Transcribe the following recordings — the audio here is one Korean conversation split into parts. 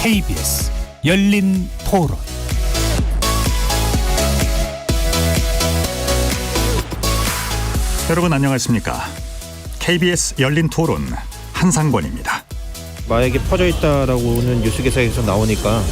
KBS 열린 토론. 여러분 안녕하십니까? KBS 열린 토론 한상권입니다. 마약이 퍼져 있다라고는 뉴스 기사에서 나오니까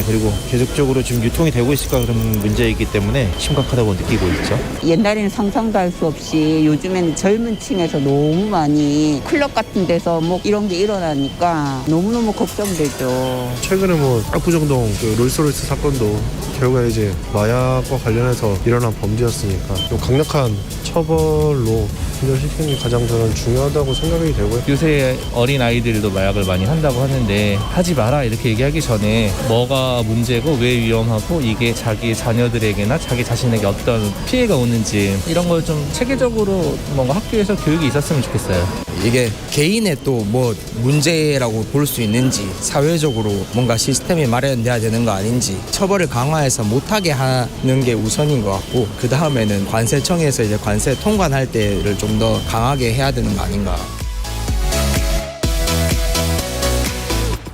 그리고 계속적으로 지금 유통이 되고 있을까 그런 문제이기 때문에 심각하다고 느끼고 있죠. 옛날에는 상상도 할 수 없이 요즘에는 젊은 층에서 너무 많이 클럽 같은 데서 뭐 이런 게 일어나니까 너무너무 걱정되죠. 최근에 압구정동 롤스로이스 사건도 결국에 이제 마약과 관련해서 일어난 범죄였으니까 좀 강력한 처벌로 진절시키는 게 가장 저는 중요하다고 생각이 되고요. 요새 어린 아이들도 마약을 많이 한다고 하는데 하지 마라 이렇게 얘기하기 전에 뭐가 문제고 왜 위험하고 이게 자기 자녀들에게나 자기 자신에게 어떤 피해가 오는지 이런 걸 좀 체계적으로 뭔가 학교에서 교육이 있었으면 좋겠어요. 이게 개인의 또 뭐 문제라고 볼 수 있는지 사회적으로 뭔가 시스템이 마련돼야 되는 거 아닌지 처벌을 강화해서 못하게 하는 게 우선인 것 같고 그 다음에는 관세청에서 이제 관세 통관할 때를 좀 더 강하게 해야 되는 거 아닌가.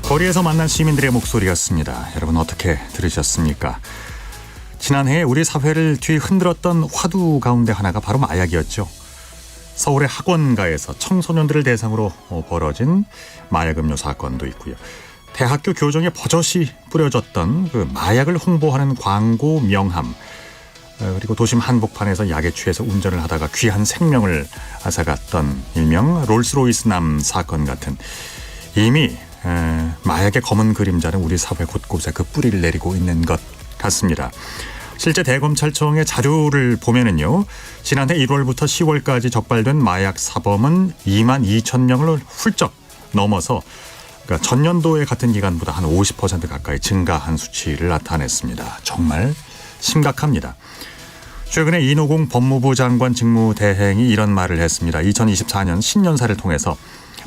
거리에서 만난 시민들의 목소리였습니다. 여러분 어떻게 들으셨습니까? 지난해 우리 사회를 뒤흔들었던 화두 가운데 하나가 바로 마약이었죠. 서울의 학원가에서 청소년들을 대상으로 벌어진 마약음료 사건도 있고요. 대학교 교정에 버젓이 뿌려졌던 그 마약을 홍보하는 광고 명함, 그리고 도심 한복판에서 약에 취해서 운전을 하다가 귀한 생명을 앗아갔던 일명 롤스로이스남 사건 같은 이미 마약의 검은 그림자는 우리 사회 곳곳에 그 뿌리를 내리고 있는 것 같습니다. 실제 대검찰청의 자료를 보면은요, 지난해 1월부터 10월까지 적발된 마약 사범은 2만 2천 명을 훌쩍 넘어서 그러니까 전년도의 같은 기간보다 한 50% 가까이 증가한 수치를 나타냈습니다. 정말 심각합니다. 최근에 이노공 법무부 장관 직무대행이 이런 말을 했습니다. 2024년 신년사를 통해서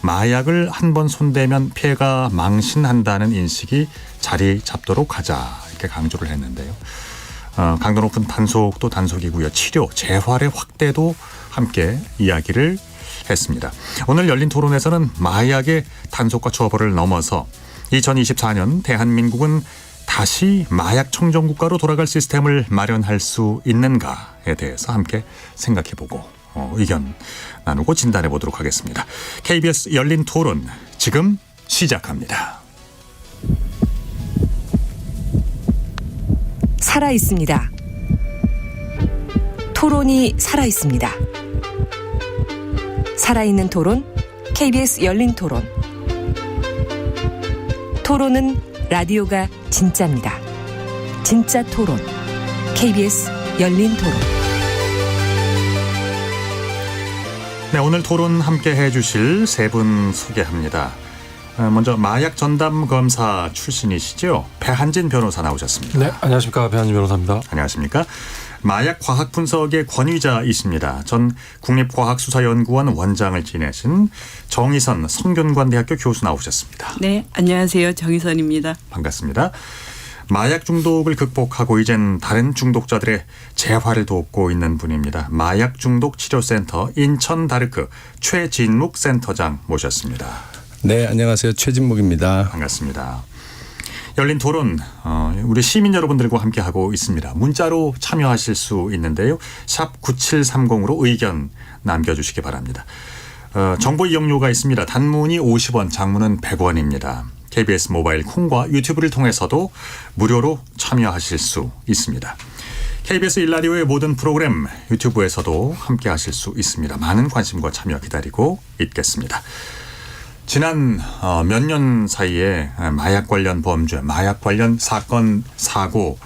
마약을 한 번 손대면 피해가 망신한다는 인식이 자리 잡도록 하자 이렇게 강조를 했는데요. 강도 높은 단속도 단속이고요. 치료, 재활의 확대도 함께 이야기를 했습니다. 오늘 열린 토론에서는 마약의 단속과 처벌을 넘어서 2024년 대한민국은 다시 마약 청정국가로 돌아갈 시스템을 마련할 수 있는가에 대해서 함께 생각해보고 의견 나누고 진단해 보도록 하겠습니다. KBS 열린 토론 지금 시작합니다. 살아 있습니다. 토론이 살아 있습니다. 살아있는 토론, KBS 열린 토론. 토론은 라디오가 진짜입니다. 진짜 토론, KBS 열린 토론. 네, 오늘 토론 함께 해주실 세 분 소개합니다. 먼저 마약 전담 검사 출신이시죠? 배한진 변호사 나오셨습니다. 네, 안녕하십니까. 배한진 변호사입니다. 안녕하십니까. 마약 과학 분석의 권위자이십니다. 전 국립과학수사연구원 원장을 지내신 정의선 성균관대학교 교수 나오셨습니다. 네, 안녕하세요. 정의선입니다. 반갑습니다. 마약 중독을 극복하고 이젠 다른 중독자들의 재활을 돕고 있는 분입니다. 마약 중독 치료센터 인천 다르크 최진묵 센터장 모셨습니다. 네, 안녕하세요. 최진묵입니다. 반갑습니다. 열린 토론 우리 시민 여러분들과 함께하고 있습니다. 문자로 참여하실 수 있는데요. 샵 9730으로 의견 남겨주시기 바랍니다. 정보 이용료가 있습니다. 단문이 50원, 장문은 100원입니다. KBS 모바일 콩과 유튜브를 통해서도 무료로 참여하실 수 있습니다. KBS 1라디오의 모든 프로그램 유튜브에서도 함께하실 수 있습니다. 많은 관심과 참여 기다리고 있겠습니다. 지난 몇 년 사이에 마약 관련 범죄, 마약 관련 사건, 사고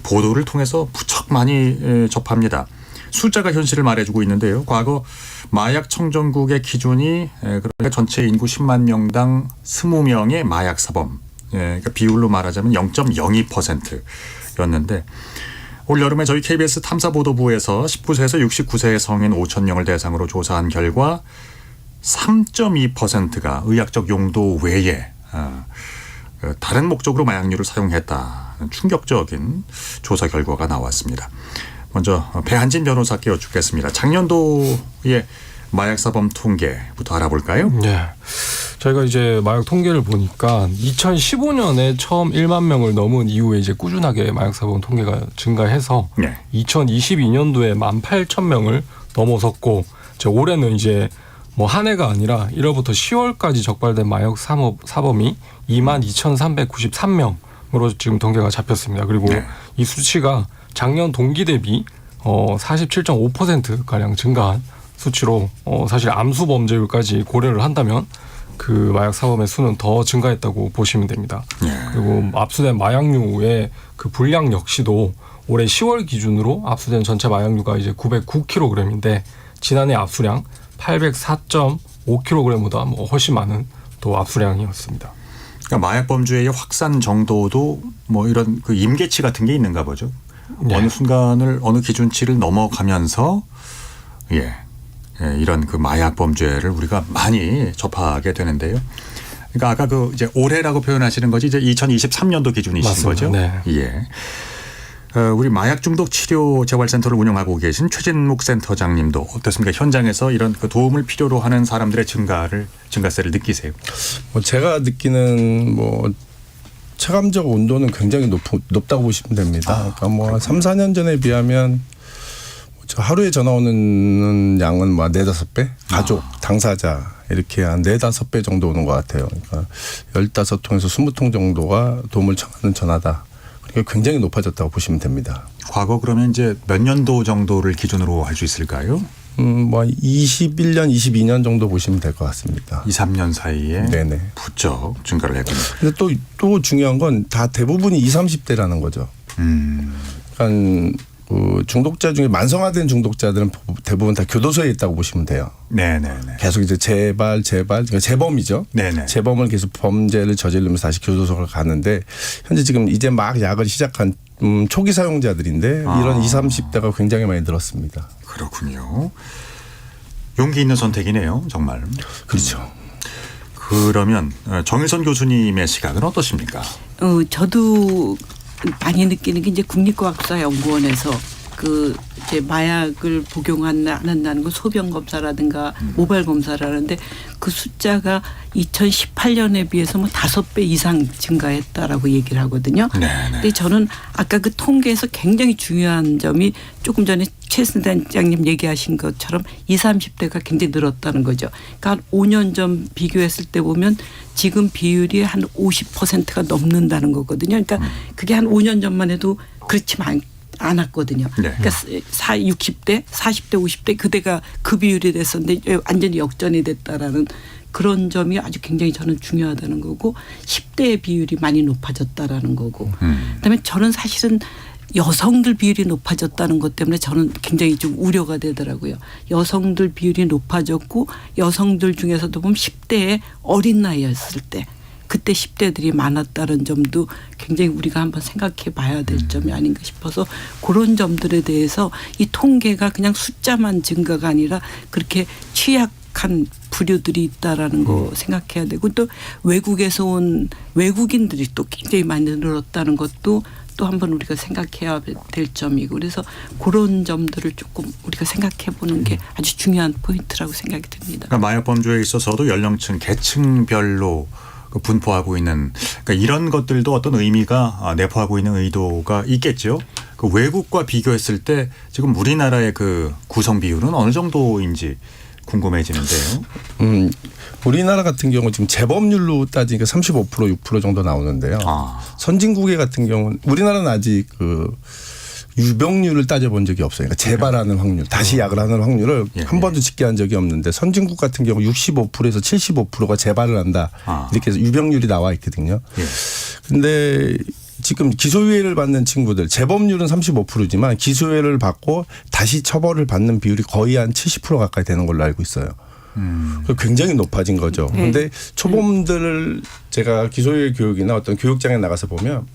보도를 통해서 무척 많이 접합니다. 숫자가 현실을 말해주고 있는데요. 과거 마약 청정국의 기준이 그러니까 전체 인구 10만 명당 20명의 마약 사범, 그러니까 비율로 말하자면 0.02%였는데 올 여름에 저희 KBS 탐사보도부에서 19세에서 69세의 성인 5천 명을 대상으로 조사한 결과 3.2%가 의학적 용도 외에 다른 목적으로 마약류를 사용했다. 충격적인 조사 결과가 나왔습니다. 먼저 배한진 변호사께 여쭙겠습니다. 작년도의 마약사범 통계부터 알아볼까요? 네. 저희가 이제 마약 통계를 보니까 2015년에 처음 1만 명을 넘은 이후에 이제 꾸준하게 마약 사범 통계가 증가해서 네. 2022년도에 18,000명을 넘어섰고 올해는 이제 뭐 한 해가 아니라 1월부터 10월까지 적발된 마약 사범이 22,393명으로 지금 통계가 잡혔습니다. 그리고 네. 이 수치가 작년 동기 대비 47.5%가량 증가한 수치로 사실 암수 범죄율까지 고려를 한다면 그 마약 사범의 수는 더 증가했다고 보시면 됩니다. 그리고 압수된 마약류의 그 분량 역시도 올해 10월 기준으로 압수된 전체 마약류가 이제 909kg인데 지난해 압수량 804.5kg보다 뭐 훨씬 많은 또 압수량이었습니다. 그러니까 마약 범죄의 확산 정도도 뭐 이런 그 임계치 같은 게 있는가 보죠. 네. 어느 순간을 어느 기준치를 넘어가면서 이런 그 마약 범죄를 우리가 많이 접하게 되는데요. 그러니까 아까 그 이제 올해라고 표현하시는 것이 이제 2023년도 기준이신 맞습니다. 거죠. 네. 예. 우리 마약 중독 치료 재활센터를 운영하고 계신 최진묵 센터장님도 어떻습니까? 현장에서 이런 그 도움을 필요로 하는 사람들의 증가세를 느끼세요? 뭐 제가 느끼는 뭐 체감적 온도는 굉장히 높다고 보시면 됩니다. 그러니까 뭐 3, 4년 전에 비하면 하루에 전화 오는 양은 뭐 4-5배? 가족, 당사자 이렇게 한 4-5배 정도 오는 것 같아요. 그러니까 15통에서 20통 정도가 도움을 청하는 전화다. 그러니까 굉장히 높아졌다고 보시면 됩니다. 과거 그러면 이제 몇 년도 정도를 기준으로 할 수 있을까요? 뭐 21년, 22년 정도 보시면 될 것 같습니다. 2, 3년 사이에 네네. 부쩍 증가를 했군요. 근데 또 중요한 건 다 대부분이 20, 30대라는 거죠. 그러니까 그 중독자 중에 만성화된 중독자들은 대부분 다 교도소에 있다고 보시면 돼요. 네네네. 계속 이제 재발, 그러니까 재범이죠. 네네. 재범을 계속 범죄를 저지르면서 다시 교도소를 가는데 현재 지금 이제 막 약을 시작한 초기 사용자들인데 이런 20, 30대가 굉장히 많이 늘었습니다. 그렇군요. 용기 있는 선택이네요. 정말. 그렇죠. 그러면 정일선 교수님의 시각은 어떠십니까? 저도 많이 느끼는 게 이제 국립과학수사연구원에서 그 이제 마약을 복용 안 한다는 건 소변 검사라든가 모발 검사를 하는데 그 숫자가 2018년에 비해서 뭐 5배 이상 증가했다라고 얘기를 하거든요. 네네. 근데 저는 아까 그 통계에서 굉장히 중요한 점이 조금 전에 최 센터장님 얘기하신 것처럼 20, 30대가 굉장히 늘었다는 거죠. 그러니까 한 5년 전 비교했을 때 보면 지금 비율이 한 50%가 넘는다는 거거든요. 그러니까 그게 한 5년 전만 해도 그렇지만 않았거든요. 네. 그러니까 60대, 40대, 50대 그대가 그 비율이 됐었는데 완전히 역전이 됐다라는 그런 점이 아주 굉장히 저는 중요하다는 거고 10대의 비율이 많이 높아졌다라는 거고 그다음에 저는 사실은 여성들 비율이 높아졌다는 것 때문에 저는 굉장히 좀 우려가 되더라고요. 여성들 비율이 높아졌고 여성들 중에서도 보면 10대의 어린 나이였을 때 그때 10대들이 많았다는 점도 굉장히 우리가 한번 생각해 봐야 될 점이 아닌가 싶어서 그런 점들에 대해서 이 통계가 그냥 숫자만 증가가 아니라 그렇게 취약한 부류들이 있다라는 거 생각해야 되고 또 외국에서 온 외국인들이 또 굉장히 많이 늘었다는 것도 또 한번 우리가 생각해야 될 점이고 그래서 그런 점들을 조금 우리가 생각해 보는 게 아주 중요한 포인트라고 생각이 듭니다. 그러니까 마약 범죄에 있어서도 연령층, 계층별로 분포하고 있는 그러니까 이런 것들도 어떤 의미가 내포하고 있는 의도가 있겠죠. 그 외국과 비교했을 때 지금 우리나라의 그 구성 비율은 어느 정도인지 궁금해지는데요. 우리나라 같은 경우 지금 재범률로 따지니까 35% 6% 정도 나오는데요. 선진국의 같은 경우는 우리나라는 아직 그 유병률을 따져본 적이 없어요. 그러니까 재발하는 확률, 다시 약을 하는 확률을 한 번도 집계한 적이 없는데 선진국 같은 경우 65%에서 75%가 재발을 한다. 이렇게 해서 유병률이 나와 있거든요. 그런데 지금 기소유예를 받는 친구들 재범률은 35%지만 기소유예를 받고 다시 처벌을 받는 비율이 거의 한 70% 가까이 되는 걸로 알고 있어요. 굉장히 높아진 거죠. 그런데 초범들을 제가 기소유예 교육이나 어떤 교육장에 나가서 보면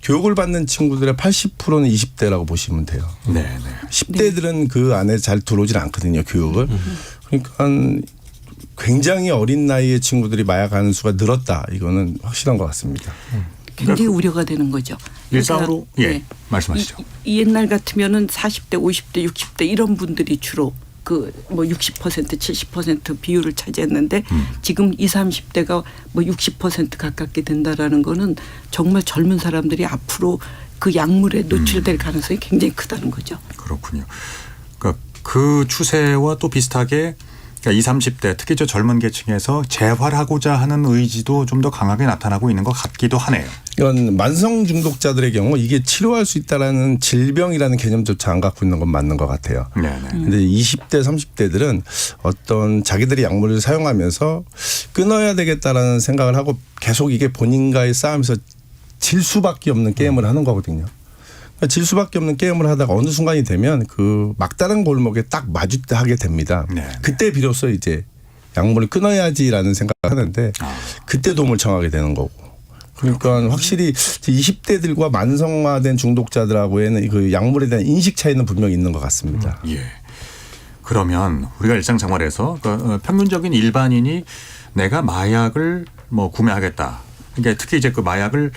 교육을 받는 친구들의 80%는 20대라고 보시면 돼요. 네네. 10대들은 그 안에 잘 들어오질 않거든요. 교육을. 그러니까 굉장히 어린 나이의 친구들이 마약하는 수가 늘었다. 이거는 확실한 것 같습니다. 굉장히 우려가 되는 거죠. 일상으로 말씀하시죠. 이 옛날 같으면은 40대, 50대, 60대 이런 분들이 주로 그 뭐 60% 70% 비율을 차지했는데 지금 20, 30대가 뭐 60% 가깝게 된다라는 거는 정말 젊은 사람들이 앞으로 그 약물에 노출될 가능성이 굉장히 크다는 거죠. 그렇군요. 그러니까 그 추세와 또 비슷하게 그러니까 20, 30대 특히 저 젊은 계층에서 재활하고자 하는 의지도 좀 더 강하게 나타나고 있는 것 같기도 하네요. 이건 만성 중독자들의 경우 이게 치료할 수 있다라는 질병이라는 개념조차 안 갖고 있는 건 맞는 것 같아요. 네네. 근데 20대, 30대들은 어떤 자기들이 약물을 사용하면서 끊어야 되겠다라는 생각을 하고 계속 이게 본인과의 싸움에서 질 수밖에 없는 게임을 하는 거거든요. 그러니까 질 수밖에 없는 게임을 하다가 어느 순간이 되면 그 막다른 골목에 딱 마주하게 됩니다. 네. 그때 비로소 이제 약물을 끊어야지라는 생각을 하는데 그때 도움을 청하게 되는 거고. 그러니까 확실히 20대들과 만성화된 중독자들하고에는 그 약물에 대한 인식 차이는 분명히 있는 것 같습니다. 예. 그러면 우리가 일상생활에서 그 평균적인 일반인이 내가 마약을 뭐 구매하겠다. 그러니까 특히 이제 그 마약을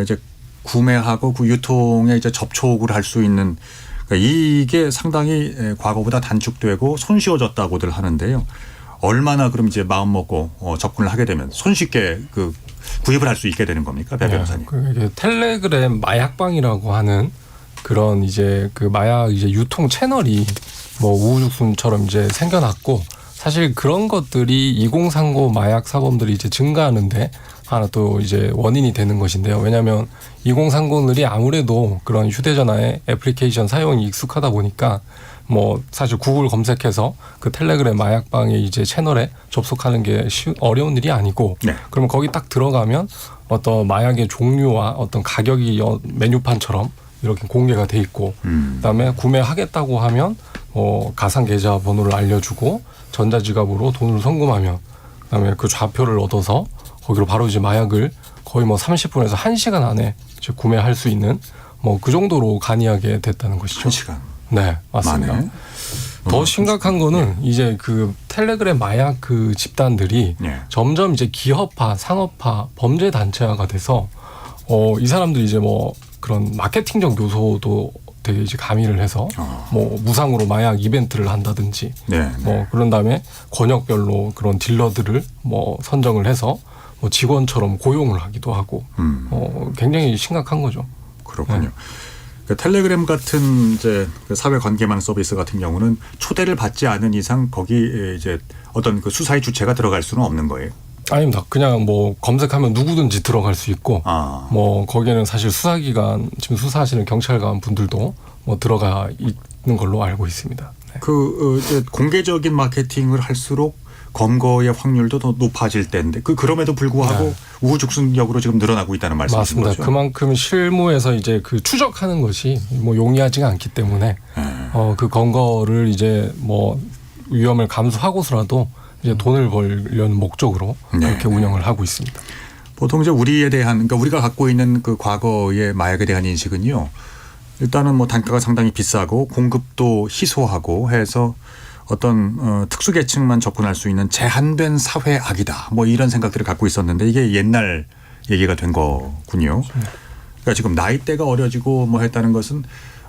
이제 구매하고 그 유통에 이제 접촉을 할 수 있는 그러니까 이게 상당히 과거보다 단축되고 손쉬워졌다고들 하는데요. 얼마나 그럼 이제 마음 먹고 접근을 하게 되면 손쉽게 그 구입을 할 수 있게 되는 겁니까, 배 변호사님? 이게 텔레그램 마약방이라고 하는 그런 이제 그 마약 이제 유통 채널이 뭐 우후죽순처럼 이제 생겨났고 사실 그런 것들이 2030 마약 사범들이 이제 증가하는데 하나 또 이제 원인이 되는 것인데요. 왜냐하면 2030들이 아무래도 그런 휴대전화의 애플리케이션 사용이 익숙하다 보니까 뭐 사실 구글 검색해서 그 텔레그램 마약방의 이제 채널에 접속하는 게 어려운 일이 아니고 네. 그러면 거기 딱 들어가면 어떤 마약의 종류와 어떤 가격이 메뉴판처럼 이렇게 공개가 돼 있고 그다음에 구매하겠다고 하면 가상 계좌 번호를 알려주고 전자지갑으로 돈을 송금하면 그다음에 그 좌표를 얻어서 거기로 바로 이제 마약을 거의 뭐 30분에서 1시간 안에 이제 구매할 수 있는 뭐 그 정도로 간이하게 됐다는 것이죠. 1시간. 네, 맞습니다. 많네. 더 심각한 거는 이제 그 텔레그램 마약 그 집단들이 네. 점점 이제 기업화, 상업화, 범죄 단체화가 돼서 이 사람들이 이제 뭐 그런 마케팅적 요소도 되게 이제 가미를 해서 뭐 무상으로 마약 이벤트를 한다든지 네. 뭐 그런 다음에 권역별로 그런 딜러들을 뭐 선정을 해서 뭐 직원처럼 고용을 하기도 하고 굉장히 심각한 거죠. 그렇군요. 네. 그 텔레그램 같은 이제 그 사회 관계망 서비스 같은 경우는 초대를 받지 않은 이상 거기 이제 어떤 그 수사의 주체가 들어갈 수는 없는 거예요. 아닙니다. 그냥 뭐 검색하면 누구든지 들어갈 수 있고 뭐 거기에는 사실 수사기관 지금 수사하시는 경찰관 분들도 뭐 들어가 있는 걸로 알고 있습니다. 네. 그 이제 공개적인 마케팅을 할수록 검거의 확률도 더 높아질 때인데 그럼에도 불구하고 네. 우후죽순적으로 지금 늘어나고 있다는 말씀이신 맞습니다. 거죠? 그만큼 실무에서 이제 그 추적하는 것이 뭐 용이하지가 않기 때문에 그 검거를 이제 뭐 위험을 감수하고서라도 이제 돈을 벌려는 목적으로 그렇게 운영을 하고 있습니다. 보통 이제 우리에 대한 그러니까 우리가 갖고 있는 그 과거의 마약에 대한 인식은요. 일단은 뭐 단가가 상당히 비싸고 공급도 희소하고 해서 어떤 특수계층만 접근할 수 있는 제한된 사회악이다. 뭐 이런 생각들을 갖고 있었는데 이게 옛날 얘기가 된 거군요. 그러니까 지금 나이대가 어려지고 뭐 했다는 것은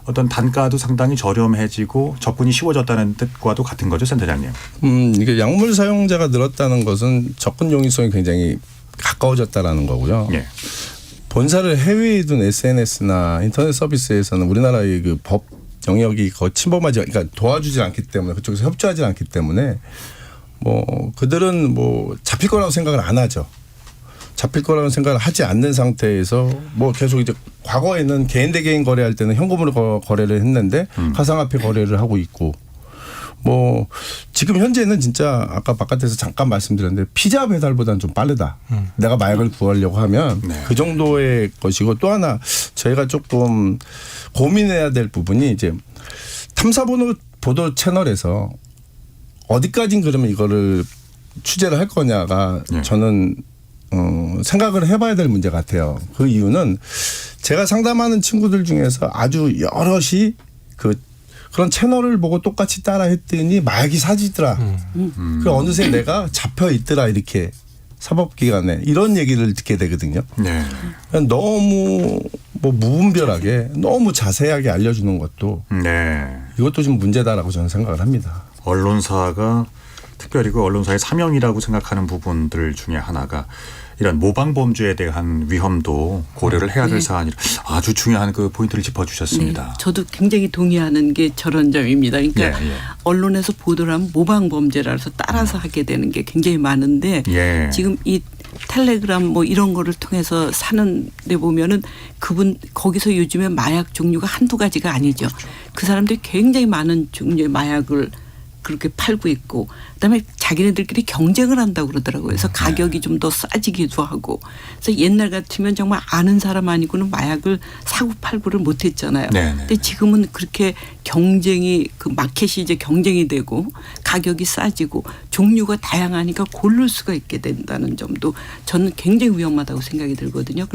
어떤 단가도 상당히 저렴해지고 접근이 쉬워졌다는 뜻과도 같은 거죠, 센터장님. 이게 약물 사용자가 늘었다는 것은 접근 용이성이 굉장히 가까워졌다라는 거고요. 네. 본사를 해외에 둔 SNS나 인터넷 서비스에서는 우리나라의 그 법 영역이 거의 침범하지, 그러니까 도와주지 않기 때문에 그쪽에서 협조하지 않기 때문에 뭐 그들은 뭐 잡힐 거라고 생각을 안 하죠. 잡힐 거라는 생각을 하지 않는 상태에서 뭐 계속 이제 과거에는 개인 대 개인 거래할 때는 현금으로 거래를 했는데 가상화폐 거래를 하고 있고 뭐 지금 현재는 진짜 아까 바깥에서 잠깐 말씀드렸는데 피자 배달보다는 좀 빠르다. 내가 마약을 구하려고 하면 그 정도의 것이고 또 하나 저희가 조금 고민해야 될 부분이 이제 탐사보도 채널에서 어디까지는 그러면 이거를 취재를 할 거냐가 저는 생각을 해봐야 될 문제 같아요. 그 이유는 제가 상담하는 친구들 중에서 아주 여럿이 그런 채널을 보고 똑같이 따라 했더니 마약이 사지더라. 그 어느새 내가 잡혀 있더라 이렇게 사법기관에 이런 얘기를 듣게 되거든요. 네. 너무 뭐 무분별하게 너무 자세하게 알려주는 것도 이것도 좀 문제다라고 저는 생각을 합니다. 언론사가 특별히 그 언론사의 사명이라고 생각하는 부분들 중에 하나가 이런 모방 범죄에 대한 위험도 고려를 해야 될 네. 사안이라 아주 중요한 그 포인트를 짚어주셨습니다. 네, 저도 굉장히 동의하는 게 저런 점입니다. 그러니까 예. 언론에서 보도를 하면 모방 범죄라서 따라서 하게 되는 게 굉장히 많은데 예. 지금 이 텔레그램 뭐 이런 거를 통해서 사는 데 보면은 그분 거기서 요즘에 마약 종류가 한두 가지가 아니죠. 그 사람들이 굉장히 많은 종류의 마약을 그렇게 팔고 있고 그다음에 자기네들끼리 경쟁을 한다고 그러더라고요. 그래서 가격이 좀 더 싸지기도 하고 그래서 옛날 같으면 정말 아는 사람 아니고는 마약을 사고 팔고를 못했잖아요. 근데 지금은 그렇게 경쟁이 그 마켓이 이제 경쟁이 되고 가격이 싸지고 종류가 다양하니까 고를 수가 있게 된다는 점도 저는 굉장히 위험하다고 생각이 들거든요.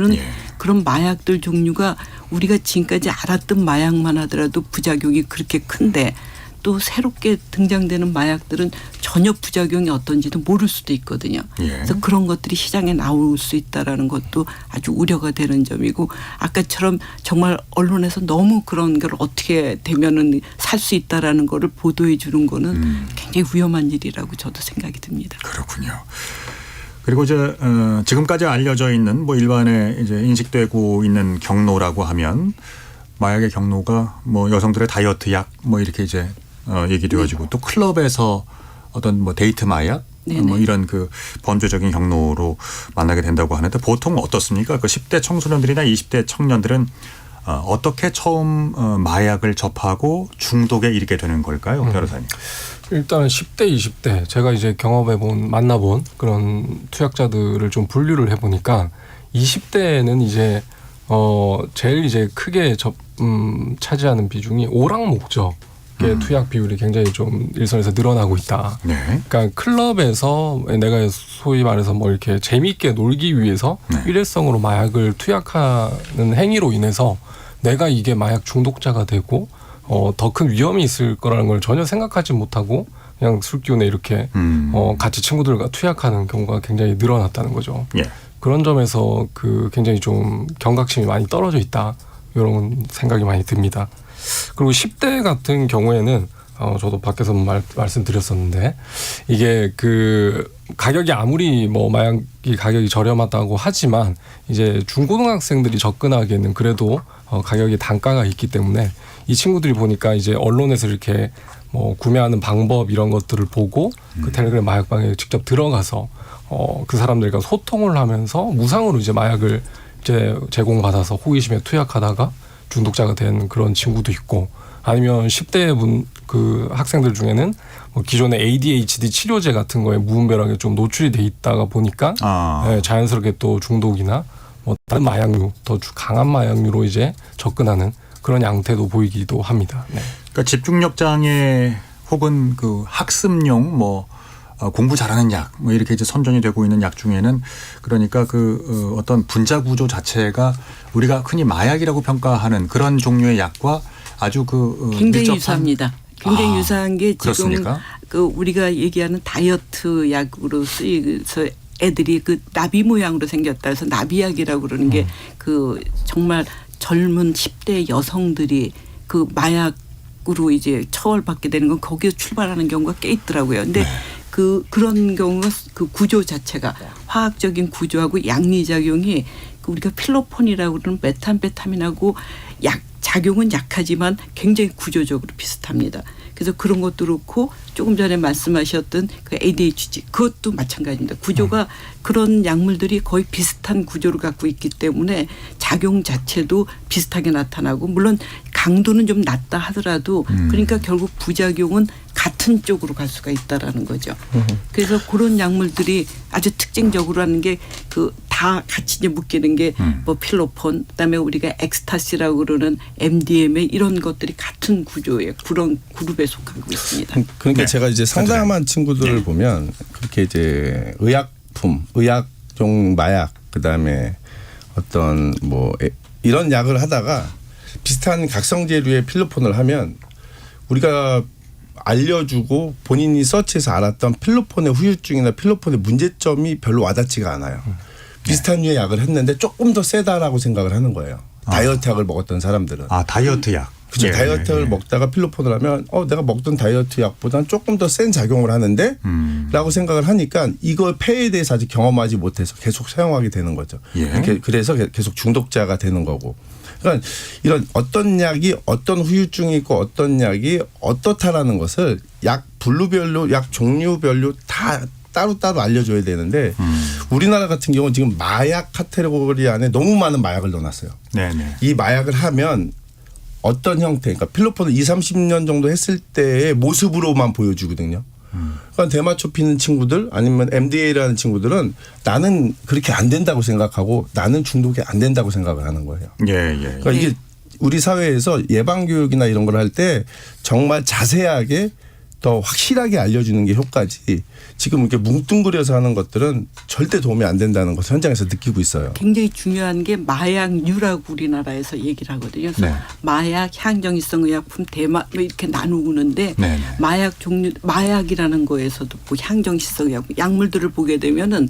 그런 마약들 종류가 우리가 지금까지 알았던 마약만 하더라도 부작용이 그렇게 큰데 또 새롭게 등장되는 마약들은 전혀 부작용이 어떤지도 모를 수도 있거든요. 그래서 그런 것들이 시장에 나올 수 있다라는 것도 아주 우려가 되는 점이고 아까처럼 정말 언론에서 너무 그런 걸 어떻게 되면은 살 수 있다라는 거를 보도해 주는 거는 굉장히 위험한 일이라고 저도 생각이 듭니다. 그렇군요. 그리고 이제 지금까지 알려져 있는 뭐 일반에 이제 인식되고 있는 경로라고 하면 마약의 경로가 뭐 여성들의 다이어트 약 뭐 이렇게 이제 얘기되어지고 또 클럽에서 어떤 뭐 데이트 마약 뭐 이런 그 범죄적인 경로로 만나게 된다고 하는데 보통 어떻습니까? 그 10대 청소년들이나 20대 청년들은 어떻게 처음 마약을 접하고 중독에 이르게 되는 걸까요, 변호사님? 일단은 10대, 20대 제가 이제 경험해본 만나본 그런 투약자들을 좀 분류를 해보니까 20대는 이제 제일 이제 크게 차지하는 비중이 오락 목적의 투약 비율이 굉장히 좀 일선에서 늘어나고 있다. 그러니까 클럽에서 내가 소위 말해서 뭐 이렇게 재미있게 놀기 위해서 일회성으로 마약을 투약하는 행위로 인해서 내가 이게 마약 중독자가 되고 더 큰 위험이 있을 거라는 걸 전혀 생각하지 못하고 그냥 술 기운에 이렇게 같이 친구들과 투약하는 경우가 굉장히 늘어났다는 거죠. 그런 점에서 그 굉장히 좀 경각심이 많이 떨어져 있다. 이런 생각이 많이 듭니다. 그리고 10대 같은 경우에는 저도 밖에서 말씀드렸었는데 이게 그 가격이 아무리 뭐 마약이 가격이 저렴하다고 하지만 이제 중고등학생들이 접근하기에는 그래도 가격이 단가가 있기 때문에 이 친구들이 보니까 이제 언론에서 이렇게 뭐 구매하는 방법 이런 것들을 보고 그 텔레그램 마약방에 직접 들어가서 그 사람들과 소통을 하면서 무상으로 이제 마약을 이제 제공받아서 호기심에 투약하다가 중독자가 된 그런 친구도 있고 아니면 10대 그 학생들 중에는 뭐 기존의 ADHD 치료제 같은 거에 무분별하게 좀 노출이 돼 있다가 보니까 자연스럽게 또 중독이나 뭐 다른 마약류 더 강한 마약류로 이제 접근하는 그런 양태도 보이기도 합니다. 그러니까 집중력 장애 혹은 그 학습용 뭐 공부 잘하는 약 뭐 이렇게 이제 선전이 되고 있는 약 중에는 그러니까 그 어떤 분자 구조 자체가 우리가 흔히 마약이라고 평가하는 그런 종류의 약과 아주 그 굉장히 유사합니다. 굉장히 유사한 게 지금 그렇습니까? 그 우리가 얘기하는 다이어트 약으로 쓰여서 애들이 그 나비 모양으로 생겼다 해서 나비약이라고 그러는 게 그 정말 젊은 10대 여성들이 그 마약으로 이제 처벌받게 되는 건 거기서 출발하는 경우가 꽤 있더라고요. 근데 그런 경우가 그 구조 자체가 화학적인 구조하고 양리작용이 우리가 필로폰이라고 그러는 메탄베타민하고 작용은 약하지만 굉장히 구조적으로 비슷합니다. 그래서 그런 것도 그렇고 조금 전에 말씀하셨던 그 ADHD 그것도 마찬가지입니다. 구조가 그런 약물들이 거의 비슷한 구조를 갖고 있기 때문에 작용 자체도 비슷하게 나타나고 물론 강도는 좀 낮다 하더라도 그러니까 결국 부작용은 같은 쪽으로 갈 수가 있다라는 거죠. 그래서 그런 약물들이 아주 특징적으로 하는 게 그 다 같이 이제 묶이는 게 뭐 필로폰, 그다음에 우리가 엑스타시라고 그러는 MDMA 이런 것들이 같은 구조의 그런 그룹에 속하고 있습니다. 그러니까 제가 이제 상담한 친구들을 보면 그렇게 이제 의약용 마약, 그다음에 어떤 뭐 이런 약을 하다가 비슷한 각성제류의 필로폰을 하면 우리가 알려주고 본인이 서치해서 알았던 필로폰의 후유증이나 필로폰의 문제점이 별로 와닿지가 않아요. 비슷한 류의 약을 했는데 조금 더 세다라고 생각을 하는 거예요. 다이어트 약을 먹었던 사람들은. 다이어트 약. 그죠. 예, 다이어트를 예. 먹다가 필로폰을 하면 내가 먹던 다이어트 약보다는 조금 더 센 작용을 하는데 라고 생각을 하니까 이걸 폐에 대해서 아직 경험하지 못해서 계속 사용하게 되는 거죠. 예. 그래서 계속 중독자가 되는 거고. 그러니까 이런 어떤 약이 어떤 후유증이 있고 어떤 약이 어떻다라는 것을 약 분류별로 약 종류별로 다 따로따로 알려줘야 되는데 우리나라 같은 경우는 지금 마약 카테고리 안에 너무 많은 마약을 넣어놨어요. 네네. 이 마약을 하면 어떤 형태, 그러니까 필로폰을 20-30년 정도 했을 때의 모습으로만 보여주거든요. 그러니까 대마초 피는 친구들 아니면 MDA라는 친구들은 나는 그렇게 안 된다고 생각하고 나는 중독이 안 된다고 생각을 하는 거예요. 예. 그러니까 이게 우리 사회에서 예방 교육이나 이런 걸 할 때 정말 자세하게 더 확실하게 알려주는 게 효과지 지금 이렇게 뭉뚱그려서 하는 것들은 절대 도움이 안 된다는 것을 현장에서 느끼고 있어요. 굉장히 중요한 게 마약류라고 우리나라에서 얘기를 하거든요. 그래서 네. 마약, 향정기성 의약품, 대마 뭐 이렇게 나누는데 네. 마약 종류, 마약이라는 거에서도 뭐 향정기성 의약품, 약물들을 보게 되면은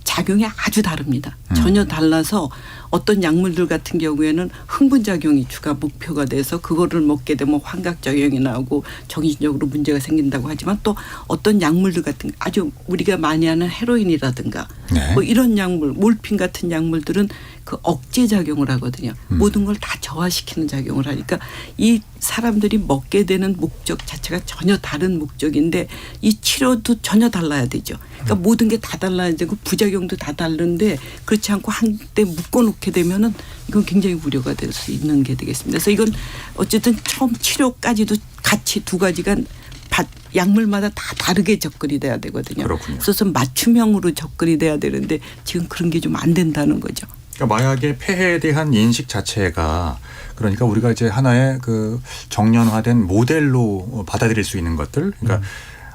작용이 아주 다릅니다. 전혀 달라서 어떤 약물들 같은 경우에는 흥분작용이 주가 목표가 돼서 그거를 먹게 되면 환각작용이 나오고 정신적으로 문제가 생긴다고 하지만 또 어떤 약물들 같은 아주 우리가 많이 하는 헤로인이라든가 네. 뭐 이런 약물, 몰핀 같은 약물들은 그 억제 작용을 하거든요. 모든 걸 다 저하시키는 작용을 하니까 이 사람들이 먹게 되는 목적 자체가 전혀 다른 목적인데 이 치료도 전혀 달라야 되죠. 그러니까 모든 게 다 달라야 되고 부작용도 다 다른데 그렇지 않고 한때 묶어놓게 되면은 이건 굉장히 우려가 될 수 있는 게 되겠습니다. 그래서 이건 어쨌든 처음 치료까지도 같이 두 가지가 약물마다 다 다르게 접근이 돼야 되거든요. 그렇군요. 그래서 맞춤형으로 접근이 돼야 되는데 지금 그런 게 좀 안 된다는 거죠. 그러니까 마약의 폐해에 대한 인식 자체가 그러니까 우리가 이제 하나의 그 정년화된 모델로 받아들일 수 있는 것들 그러니까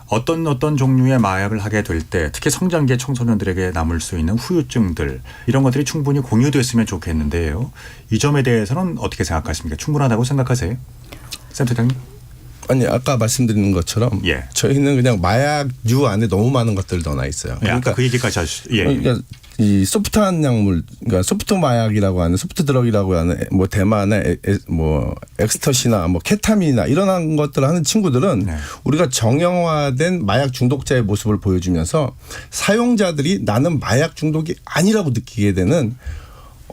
어떤 종류의 마약을 하게 될 때 특히 성장기 청소년들에게 남을 수 있는 후유증들 이런 것들이 충분히 공유됐으면 좋겠는데요. 이 점에 대해서는 어떻게 생각하십니까? 충분하다고 생각하세요? 센터장님? 아니 아까 말씀드린 것처럼 예. 저희는 그냥 마약류 안에 너무 많은 것들이 넣어놔 있어요. 그러니까 그 얘기까지 하시죠. 예. 그러니까 이 소프트한 약물, 그러니까 소프트 마약이라고 하는 소프트 드럭이라고 하는 뭐 대마나 뭐 엑스터시나 뭐 케타민이나 이런 것들을 하는 친구들은 네. 우리가 정형화된 마약 중독자의 모습을 보여주면서 사용자들이 나는 마약 중독이 아니라고 느끼게 되는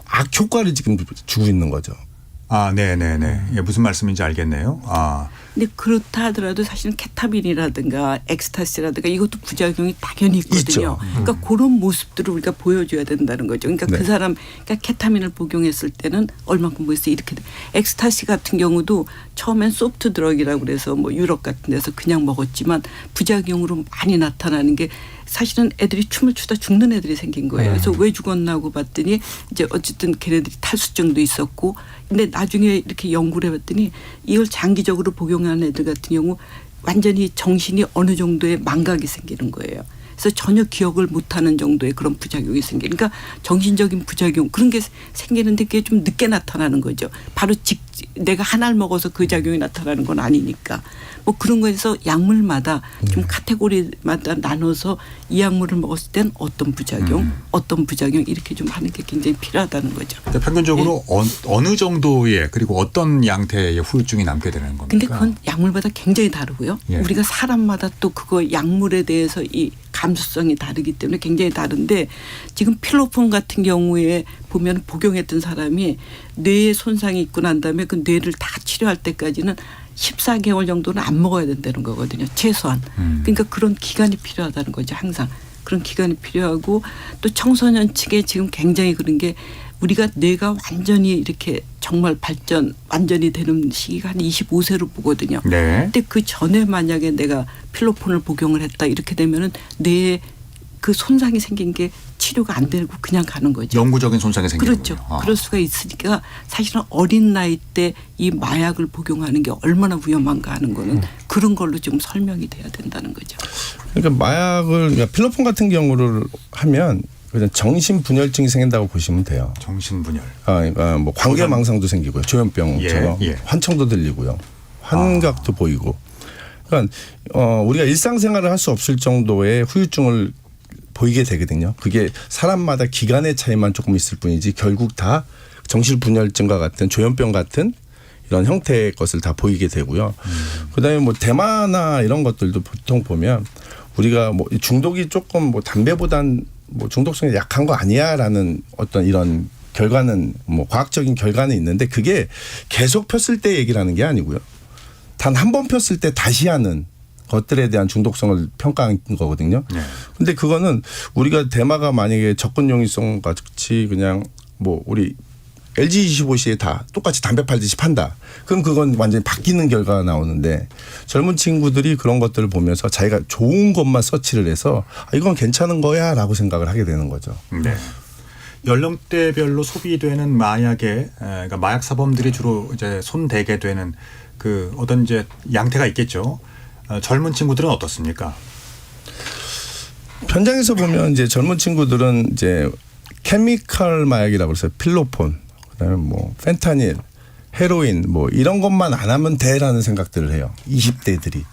악효과를 지금 주고 있는 거죠. 아, 네네네. 예, 무슨 말씀인지 알겠네요. 아. 근데 그렇다 하더라도 사실은 케타민이라든가 엑스타시라든가 이것도 부작용이 당연히 있거든요. 있죠. 그러니까 그런 모습들을 우리가 보여줘야 된다는 거죠. 그러니까 네. 그 사람 그러니까 케타민을 복용했을 때는 얼마큼 보였어요. 이렇게 엑스타시 같은 경우도 처음엔 소프트 드럭이라고 그래서 뭐 유럽 같은 데서 그냥 먹었지만 부작용으로 많이 나타나는 게 사실은 애들이 춤을 추다 죽는 애들이 생긴 거예요. 그래서 왜 죽었나고 봤더니 이제 어쨌든 걔네들이 탈수증도 있었고 근데 나중에 이렇게 연구를 해봤더니 이걸 장기적으로 복용하는 애들 같은 경우 완전히 정신이 어느 정도의 망각이 생기는 거예요. 그래서 전혀 기억을 못하는 정도의 그런 부작용이 생기니까 그러니까 정신적인 부작용 그런 게 생기는데 그게 좀 늦게 나타나는 거죠. 바로 내가 하나를 먹어서 그 작용이 나타나는 건 아니니까. 뭐 그런 거에서 약물마다 좀 카테고리마다 나눠서 이 약물을 먹었을 땐 어떤 부작용 이렇게 좀 하는 게 굉장히 필요하다는 거죠. 그러니까 평균적으로 어느 정도의 그리고 어떤 양태의 후유증이 남게 되는 겁니까? 근데 그건 약물마다 굉장히 다르고요. 예. 우리가 사람마다 또 그거 약물에 대해서 이 감수성이 다르기 때문에 굉장히 다른데 지금 필로폰 같은 경우에 보면 복용했던 사람이 뇌에 손상이 있고 난 다음에 그 뇌를 다 치료할 때까지는 14개월 정도는 안 먹어야 된다는 거거든요. 최소한. 그러니까 그런 기간이 필요하다는 거죠. 항상. 그런 기간이 필요하고 또 청소년 측에 지금 굉장히 그런 게 우리가 뇌가 완전히 이렇게 정말 발전 완전히 되는 시기가 한 25세로 보거든요. 네. 근데 그 전에 만약에 내가 필로폰을 복용을 했다 이렇게 되면은 뇌에 그 손상이 생긴 게 치료가 안 되고 그냥 가는 거죠. 영구적인 손상이 생기는 그렇죠. 거군요. 그럴 수가 있으니까 사실은 어린 나이 때 이 마약을 복용하는 게 얼마나 위험한가 하는 거는 그런 걸로 좀 설명이 돼야 된다는 거죠. 그러니까 마약을 그러니까 필로폰 같은 경우를 하면 그냥 정신분열증이 생긴다고 보시면 돼요. 정신분열. 그러니까 뭐 관계망상도 생기고요. 조현병처럼 예. 환청도 들리고요. 환각도 보이고. 그러니까 우리가 일상생활을 할 수 없을 정도의 후유증을 보이게 되거든요. 그게 사람마다 기간의 차이만 조금 있을 뿐이지 결국 다 정신분열증과 같은 조현병 같은 이런 형태의 것을 다 보이게 되고요. 그다음에 뭐 대마나 이런 것들도 보통 보면 우리가 뭐 중독이 조금 뭐 담배보단 뭐 중독성이 약한 거 아니야라는 어떤 이런 결과는 뭐 과학적인 결과는 있는데 그게 계속 폈을 때 얘기를 하는 게 아니고요. 단 한 번 폈을 때 다시 하는 것들에 대한 중독성을 평가한 거거든요. 근데 그거는 우리가 대마가 만약에 접근 용이성 같이 그냥 뭐 우리 LG25시에 다 똑같이 담배 팔듯이 판다. 그럼 그건 완전히 바뀌는 결과가 나오는데 젊은 친구들이 그런 것들을 보면서 자기가 좋은 것만 서치를 해서 이건 괜찮은 거야 라고 생각을 하게 되는 거죠. 네. 연령대별로 소비되는 마약에 그러니까 마약 사범들이 주로 이제 손대게 되는 그 어떤 이제 양태가 있겠죠. 젊은 친구들은 어떻습니까? 현장에서 보면 이제 젊은 친구들은 이제 케미컬 마약이라고 그래서 필로폰, 그다음에 뭐 펜타닐, 헤로인 뭐 이런 것만 안 하면 돼라는 생각들을 해요. 20대들이.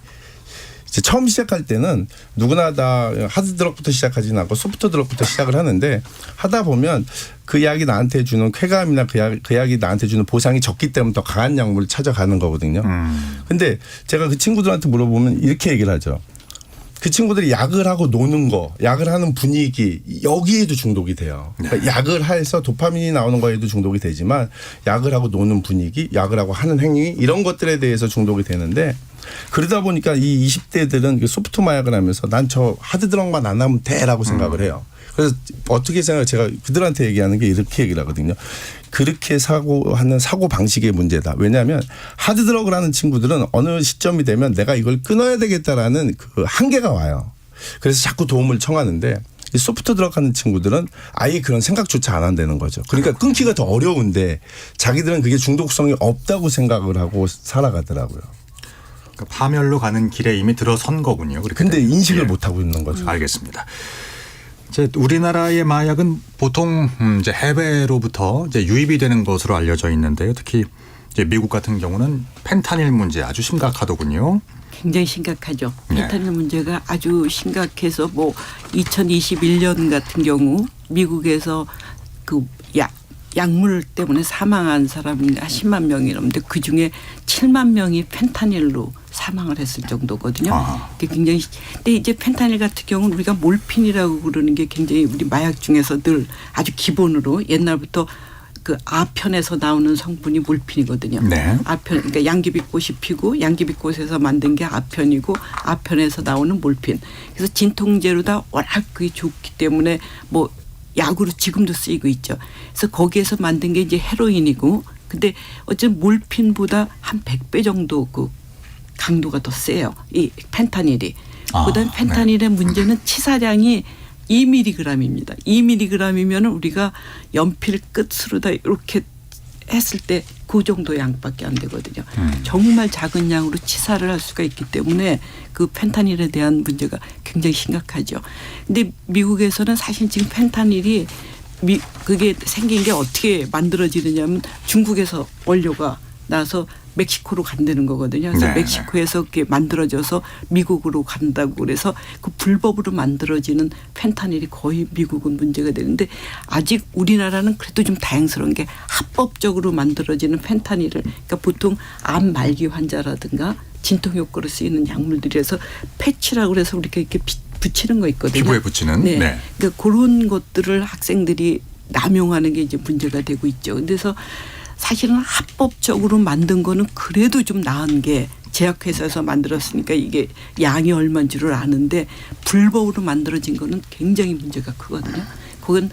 이제 처음 시작할 때는 누구나 다 하드드럭부터 시작하지는 않고 소프트드럭부터 시작을 하는데 하다 보면 그 약이 나한테 주는 쾌감이나 그 약이 나한테 주는 보상이 적기 때문에 더 강한 약물을 찾아가는 거거든요. 근데 제가 그 친구들한테 물어보면 이렇게 얘기를 하죠. 그 친구들이 약을 하고 노는 거, 약을 하는 분위기 여기에도 중독이 돼요. 그러니까 약을 해서 도파민이 나오는 거에도 중독이 되지만 약을 하고 노는 분위기, 약을 하고 하는 행위 이런 것들에 대해서 중독이 되는데 그러다 보니까 이 20대들은 소프트 마약을 하면서 난 저 하드드럭만 안 하면 돼라고 생각을 해요. 그래서 어떻게 생각해 제가 그들한테 얘기하는 게 이렇게 얘기를 하거든요. 그렇게 사고하는 사고 방식의 문제다. 왜냐하면 하드드럭을 하는 친구들은 어느 시점이 되면 내가 이걸 끊어야 되겠다라는 그 한계가 와요. 그래서 자꾸 도움을 청하는데 이 소프트드럭 하는 친구들은 아예 그런 생각조차 안 한다는 거죠. 그러니까 끊기가 더 어려운데 자기들은 그게 중독성이 없다고 생각을 하고 살아가더라고요. 그러니까 파멸로 가는 길에 이미 들어선 거군요. 그런데 인식을 못 하고 있는 거죠. 알겠습니다. 이제 우리나라의 마약은 보통 이제 해외로부터 이제 유입이 되는 것으로 알려져 있는데요. 특히 이제 미국 같은 경우는 펜타닐 문제 아주 심각하더군요. 굉장히 심각하죠. 펜타닐 문제가 아주 심각해서 뭐 2021년 같은 경우 미국에서 그 약물 때문에 사망한 사람이 10만 명이 넘는데 그중에 7만 명이 펜타닐로 사망을 했을 정도거든요. 그게 굉장히 근데 이제 펜타닐 같은 경우는 우리가 몰핀이라고 그러는 게 굉장히 우리 마약 중에서 늘 아주 기본으로 옛날부터 그 아편에서 나오는 성분이 몰핀이거든요. 네. 아편 그러니까 양귀비꽃이 피고 양귀비꽃에서 만든 게 아편이고 아편에서 나오는 몰핀. 그래서 진통제로다 워낙 그게 좋기 때문에 뭐 약으로 지금도 쓰이고 있죠. 그래서 거기에서 만든 게 이제 헤로인이고 근데 어쨌든 몰핀보다 한 100배 정도 그 강도가 더 세요. 이 펜타닐이. 그다음에 펜타닐의 문제는 치사량이 2mg입니다. 2mg이면 우리가 연필 끝으로 다 이렇게 했을 때 그 정도 양밖에 안 되거든요. 정말 작은 양으로 치사를 할 수가 있기 때문에 그 펜타닐에 대한 문제가 굉장히 심각하죠. 근데 미국에서는 사실 지금 펜타닐이 그게 생긴 게 어떻게 만들어지느냐면 중국에서 원료가 나서 멕시코로 간다는 거거든요. 그래서 멕시코에서 그게 만들어져서 미국으로 간다고 그래서 그 불법으로 만들어지는 펜타닐이 거의 미국은 문제가 되는데 아직 우리나라는 그래도 좀 다행스러운 게 합법적으로 만들어지는 펜타닐을 그러니까 보통 암 말기 환자라든가 진통 효과로 쓰이는 약물들이라서 패치라고 그래서 우리가 이렇게 붙이는 거 있거든요. 피부에 붙이는. 네. 그러니까 그런 것들을 학생들이 남용하는 게 이제 문제가 되고 있죠. 그래서 사실은 합법적으로 만든 거는 그래도 좀 나은 게 제약회사에서 만들었으니까 이게 양이 얼마인 줄을 아는데 불법으로 만들어진 거는 굉장히 문제가 크거든요. 그건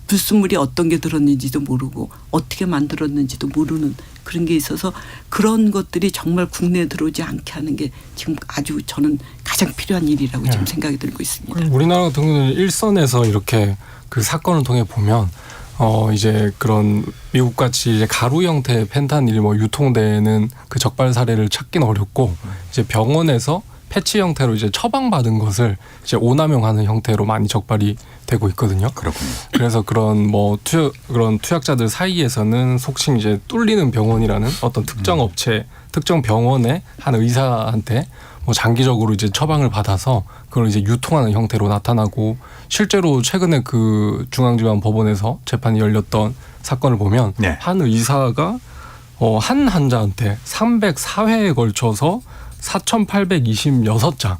불순물이 어떤 게 들었는지도 모르고 어떻게 만들었는지도 모르는 그런 게 있어서 그런 것들이 정말 국내에 들어오지 않게 하는 게 지금 아주 저는 가장 필요한 일이라고 지금 생각이 들고 있습니다. 우리나라 같은 경우는 일선에서 이렇게 그 사건을 통해 보면 이제 그런 미국같이 이제 가루 형태의 펜타닐이 뭐 유통되는 그 적발 사례를 찾기는 어렵고 이제 병원에서 패치 형태로 이제 처방받은 것을 이제 오남용하는 형태로 많이 적발이 되고 있거든요. 그렇군요. 그래서 그런 그런 투약자들 사이에서는 속칭 이제 뚫리는 병원이라는 어떤 특정 업체, 특정 병원의 한 의사한테 뭐 장기적으로 이제 처방을 받아서 그걸 이제 유통하는 형태로 나타나고 실제로 최근에 그 중앙지방법원에서 재판이 열렸던 사건을 보면 한 의사가 한 환자한테 304회에 걸쳐서 4,826장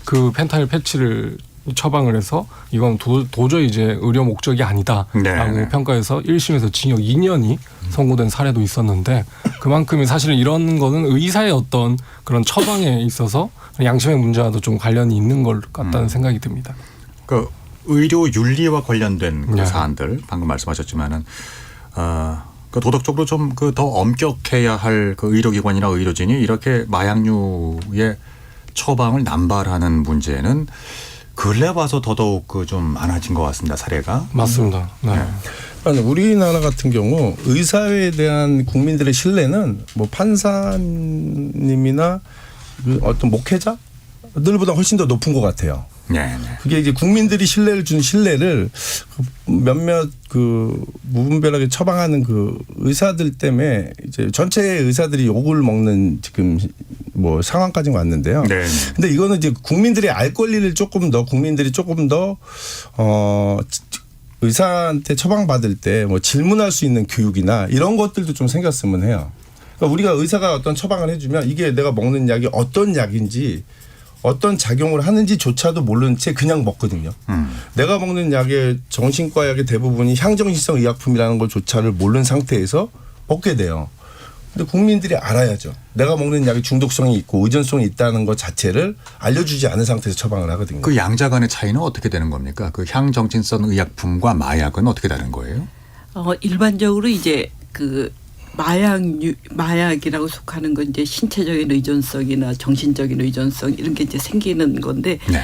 그 펜타닐 패치를 처방을 해서 이건 도저히 이제 의료 목적이 아니다라고 네. 평가해서 1심에서 징역 2년이 선고된 사례도 있었는데 그만큼이 사실은 이런 거는 의사의 어떤 그런 처방에 있어서 양심의 문제와도 좀 관련이 있는 것 같다는 생각이 듭니다. 그 의료 윤리와 관련된 그 네. 사안들 방금 말씀하셨지만은 그 도덕적으로 좀 그 더 엄격해야 할 그 의료기관이나 의료진이 이렇게 마약류의 처방을 남발하는 문제는 근래 와서 더더욱 그 좀 많아진 것 같습니다. 사례가. 맞습니다. 네. 우리나라 같은 경우 의사에 대한 국민들의 신뢰는 뭐 판사님이나 어떤 목회자들보다 훨씬 더 높은 것 같아요. 네. 그게 이제 국민들이 신뢰를 준 신뢰를 몇몇 그 무분별하게 처방하는 그 의사들 때문에 이제 전체 의사들이 욕을 먹는 지금 뭐 상황까지 왔는데요. 네. 근데 이거는 이제 국민들이 알 권리를 국민들이 조금 더 의사한테 처방받을 때 뭐 질문할 수 있는 교육이나 이런 것들도 좀 생겼으면 해요. 그러니까 우리가 의사가 어떤 처방을 해주면 이게 내가 먹는 약이 어떤 약인지 어떤 작용을 하는지조차도 모르는 채 그냥 먹거든요. 내가 먹는 약의 정신과 약의 대부분이 향정신성 의약품이라는 것조차를 모르는 상태에서 먹게 돼요. 근데 국민들이 알아야죠. 내가 먹는 약이 중독성이 있고 의존성이 있다는 것 자체를 알려주지 않은 상태에서 처방을 하거든요. 그 양자 간의 차이는 어떻게 되는 겁니까? 그 향정신성 의약품과 마약은 어떻게 다른 거예요? 일반적으로 이제 그 마약이라고 속하는 건 이제 신체적인 의존성이나 정신적인 의존성 이런 게 이제 생기는 건데 네.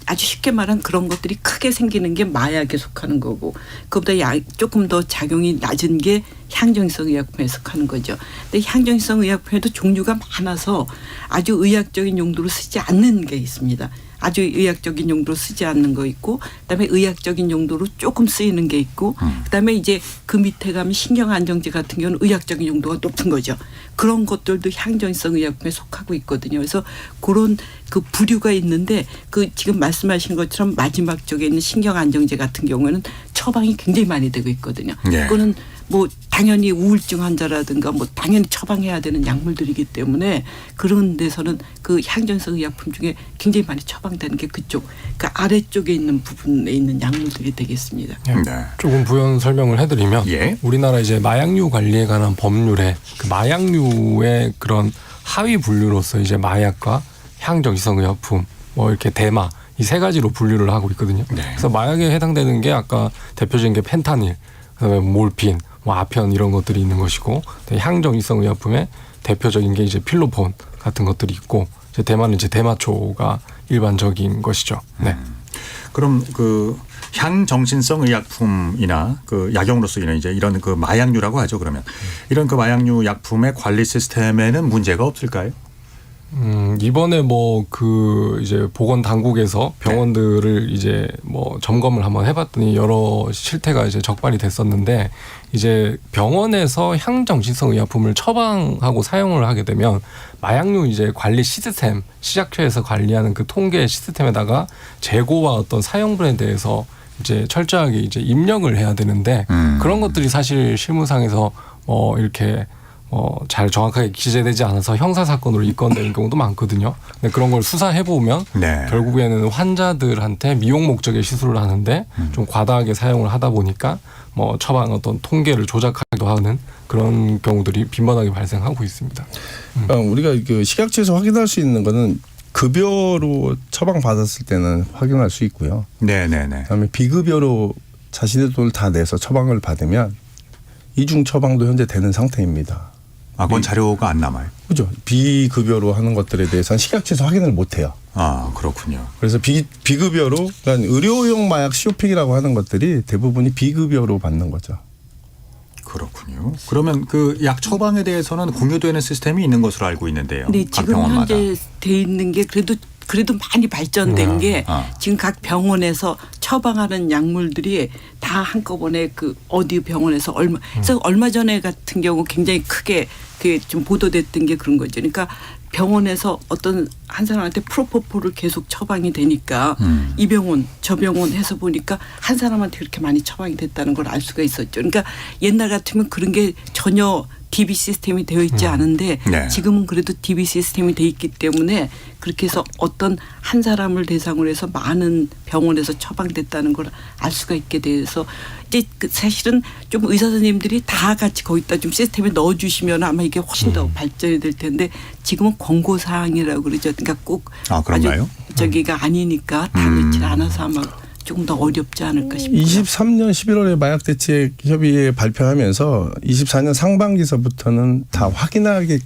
아주 쉽게 말하면 그런 것들이 크게 생기는 게 마약에 속하는 거고 그보다 조금 더 작용이 낮은 게 향정신성 의약품에 속하는 거죠. 근데 향정신성 의약품에도 종류가 많아서 아주 의학적인 용도로 쓰지 않는 게 있습니다. 아주 의학적인 용도로 쓰지 않는 거 있고 그다음에 의학적인 용도로 조금 쓰이는 게 있고 그다음에 이제 그 밑에 가면 신경안정제 같은 경우는 의학적인 용도가 높은 거죠. 그런 것들도 향정신성 의약품에 속하고 있거든요. 그래서 그런 그 부류가 있는데 그 지금 말씀하신 것처럼 마지막 쪽에 있는 신경안정제 같은 경우에는 처방이 굉장히 많이 되고 있거든요. 네. 그거는 뭐 당연히 우울증 환자라든가 뭐 당연히 처방해야 되는 약물들이기 때문에 그런 데서는 그 향정신성 의약품 중에 굉장히 많이 처방되는 게 그쪽 그 아래쪽에 있는 부분에 있는 약물들이 되겠습니다. 네. 조금 부연 설명을 해드리면 우리나라 이제 마약류 관리에 관한 법률에 그 마약류의 그런 하위 분류로서 이제 마약과 향정신성 의약품 뭐 이렇게 대마 이 세 가지로 분류를 하고 있거든요. 네. 그래서 마약에 해당되는 게 아까 대표적인 게 펜타닐, 그다음에 몰핀, 뭐 아편 이런 것들이 있는 것이고 향정신성 의약품에 대표적인 게 이제 필로폰 같은 것들이 있고 이제 대마는 이제 대마초가 일반적인 것이죠. 네. 그럼 그 향정신성 의약품이나 그 약용으로 쓰이는 이제 이런 그 마약류라고 하죠. 그러면 이런 그 마약류 약품의 관리 시스템에는 문제가 없을까요? 이번에 뭐 그 이제 보건 당국에서 병원들을 이제 뭐 점검을 한번 해봤더니 여러 실태가 이제 적발이 됐었는데 이제 병원에서 향정신성 의약품을 처방하고 사용을 하게 되면 마약류 이제 관리 시스템 식약처에서 관리하는 그 통계 시스템에다가 재고와 어떤 사용분에 대해서 이제 철저하게 이제 입력을 해야 되는데 그런 것들이 사실 실무상에서 이렇게 잘 정확하게 기재되지 않아서 형사사건으로 입건되는 경우도 많거든요. 근데 그런 걸 수사해보면 결국에는 환자들한테 미용 목적의 시술을 하는데 좀 과다하게 사용을 하다 보니까 뭐 처방 어떤 통계를 조작하기도 하는 그런 경우들이 빈번하게 발생하고 있습니다. 우리가 그 식약처에서 확인할 수 있는 거는 급여로 처방 받았을 때는 확인할 수 있고요. 네네네. 그다음에 비급여로 자신의 돈을 다 내서 처방을 받으면 이중 처방도 현재 되는 상태입니다. 그건 자료가 안 남아요. 그죠. 비급여로 하는 것들에 대해서는 식약처에서 확인을 못 해요. 그렇군요. 그래서 비급여로 그러니까 의료용 마약 쇼핑이라고 하는 것들이 대부분이 비급여로 받는 거죠. 그렇군요. 그러면 그 약 처방에 대해서는 공유되는 시스템이 있는 것으로 알고 있는데요. 네, 각 지금 병원마다. 현재 돼 있는 게 그래도 많이 발전된 게 지금 각 병원에서 처방하는 약물들이 다 한꺼번에 그 어디 병원에서 그래서 얼마 전에 같은 경우 굉장히 크게 그 좀 보도됐던 게 그런 거죠. 그러니까 병원에서 어떤 한 사람한테 프로포폴을 계속 처방이 되니까 이 병원 저 병원 해서 보니까 한 사람한테 그렇게 많이 처방이 됐다는 걸 알 수가 있었죠. 그러니까 옛날 같으면 그런 게 전혀 DB 시스템이 되어 있지 않은데 네. 지금은 그래도 DB 시스템이 되어 있기 때문에 그렇게 해서 어떤 한 사람을 대상으로 해서 많은 병원에서 처방됐다는 걸 알 수가 있게 돼서 이제 사실은 좀 의사 선생님들이 다 같이 거기다 좀 시스템에 넣어주시면 아마 이게 훨씬 더 발전이 될 텐데 지금은 권고 사항이라고 그러죠. 그러니까 꼭 그런가요? 아주 저기가 아니니까 다 넣지 않아서 아마 조금 더 어렵지 않을까 싶어요. 23년 11월에 마약대책협의회 발표하면서 24년 상반기서부터는 다 확인하게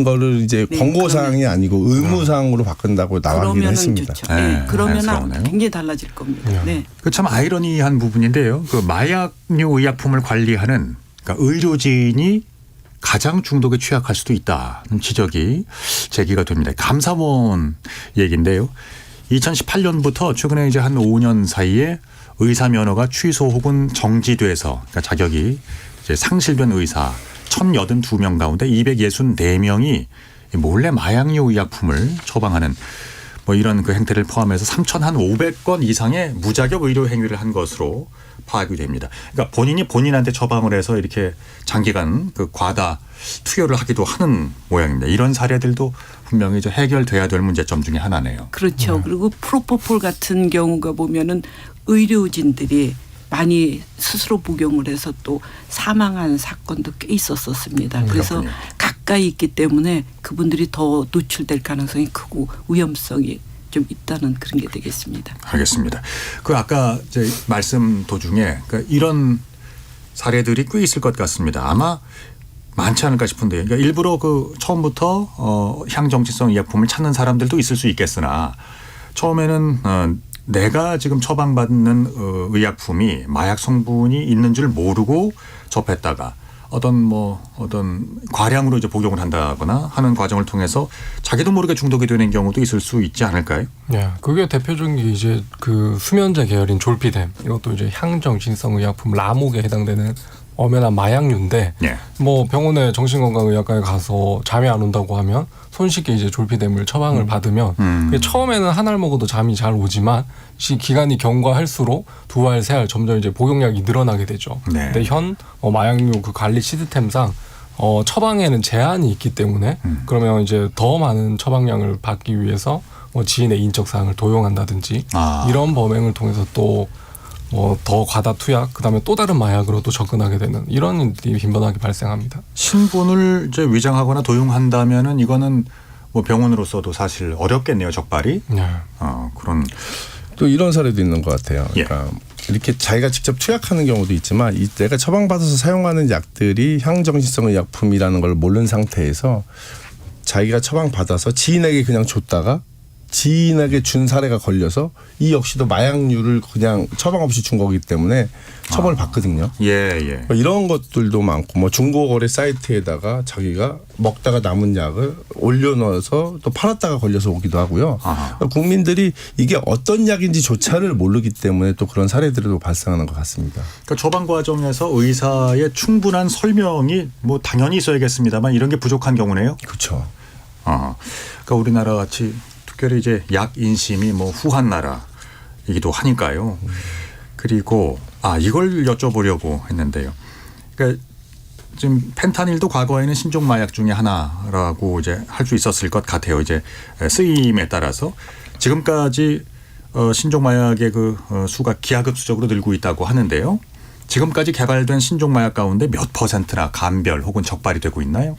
거를 이제 네, 권고사항이 아니고 의무사항으로 바꾼다고 나가긴 했습니다. 좋죠. 네, 그러면 안쓰러우네요. 굉장히 달라질 겁니다. 네. 그 참 아이러니한 부분인데요. 그 마약류 의약품을 관리하는 그러니까 의료진이 가장 중독에 취약할 수도 있다는 지적이 제기가 됩니다. 감사원 얘기인데요. 2018년부터 최근에 이제 한 5년 사이에 의사 면허가 취소 혹은 정지돼서 그러니까 자격이 이제 상실된 의사 1,082명 가운데 264명이 몰래 마약류 의약품을 처방하는 뭐 이런 그 행태를 포함해서 3,500건 이상의 무자격 의료 행위를 한 것으로 파악이 됩니다. 그러니까 본인이 본인한테 처방을 해서 이렇게 장기간 그 과다 투여를 하기도 하는 모양입니다. 이런 사례들도 분명히 이제 해결돼야 될 문제점 중에 하나네요. 그렇죠. 그리고 프로포폴 같은 경우가 보면은 의료진들이 많이 스스로 복용을 해서 또 사망한 사건도 꽤 있었습니다. 그래서 그렇군요. 가까이 있기 때문에 그분들이 더 노출될 가능성이 크고 위험성이 좀 있다는 그런 게 되겠습니다. 알겠습니다. 그 아까 이제 말씀 도중에 그러니까 이런 사례들이 꽤 있을 것 같습니다. 아마 많지 않을까 싶은데 그러니까 일부러 그 처음부터 향정치성 의약품을 찾는 사람들도 있을 수 있겠으나 처음에는 내가 지금 처방받는 의약품이 마약 성분이 있는 줄 모르고 접했다가 어떤 과량으로 이제 복용을 한다거나 하는 과정을 통해서 자기도 모르게 중독이 되는 경우도 있을 수 있지 않을까요? 네, 그게 대표적인 게 이제 그 수면제 계열인 졸피뎀 이것도 이제 향정신성 의약품 라목에 해당되는 엄연한 마약류인데 네. 뭐 병원에 정신건강의학과에 가서 잠이 안 온다고 하면 손쉽게 이제 졸피뎀을 처방을 받으면 그게 처음에는 한 알 먹어도 잠이 잘 오지만 기간이 경과할수록 2알, 3알 점점 이제 복용량이 늘어나게 되죠. 네. 근데 현 마약류 그 관리 시스템상 처방에는 제한이 있기 때문에 그러면 이제 더 많은 처방량을 받기 위해서 지인의 인적 사항을 도용한다든지 이런 범행을 통해서 또 더 과다 투약, 그다음에 또 다른 마약으로 또 접근하게 되는 이런 일들이 빈번하게 발생합니다. 신분을 이제 위장하거나 도용한다면은 이거는 뭐 병원으로서도 사실 어렵겠네요, 적발이. 네. 그런 또 이런 사례도 있는 것 같아요. 그러니까 이렇게 자기가 직접 투약하는 경우도 있지만 내가 처방받아서 사용하는 약들이 향정신성 의약품이라는 걸 모르는 상태에서 자기가 처방받아서 지인에게 그냥 줬다가 지인에게 준 사례가 걸려서 이 역시도 마약류를 그냥 처방 없이 준 거기 때문에 처벌을 받거든요. 예. 이런 것들도 많고 뭐 중고거래 사이트에다가 자기가 먹다가 남은 약을 올려놓아서 또 팔았다가 걸려서 오기도 하고요. 그러니까 국민들이 이게 어떤 약인지조차를 모르기 때문에 또 그런 사례들도 발생하는 것 같습니다. 그러니까 처방 과정에서 의사의 충분한 설명이 뭐 당연히 있어야겠습니다만 이런 게 부족한 경우네요. 그렇죠. 그러니까 우리나라 같이 특별히 이제 약 인심이 뭐 후한 나라이기도 하니까요. 그리고 이걸 여쭤보려고 했는데요. 그러니까 지금 펜타닐도 과거에는 신종 마약 중에 하나라고 이제 할 수 있었을 것 같아요. 이제 쓰임에 따라서 지금까지 신종 마약의 그 수가 기하급수적으로 늘고 있다고 하는데요. 지금까지 개발된 신종 마약 가운데 몇 %나 감별 혹은 적발이 되고 있나요?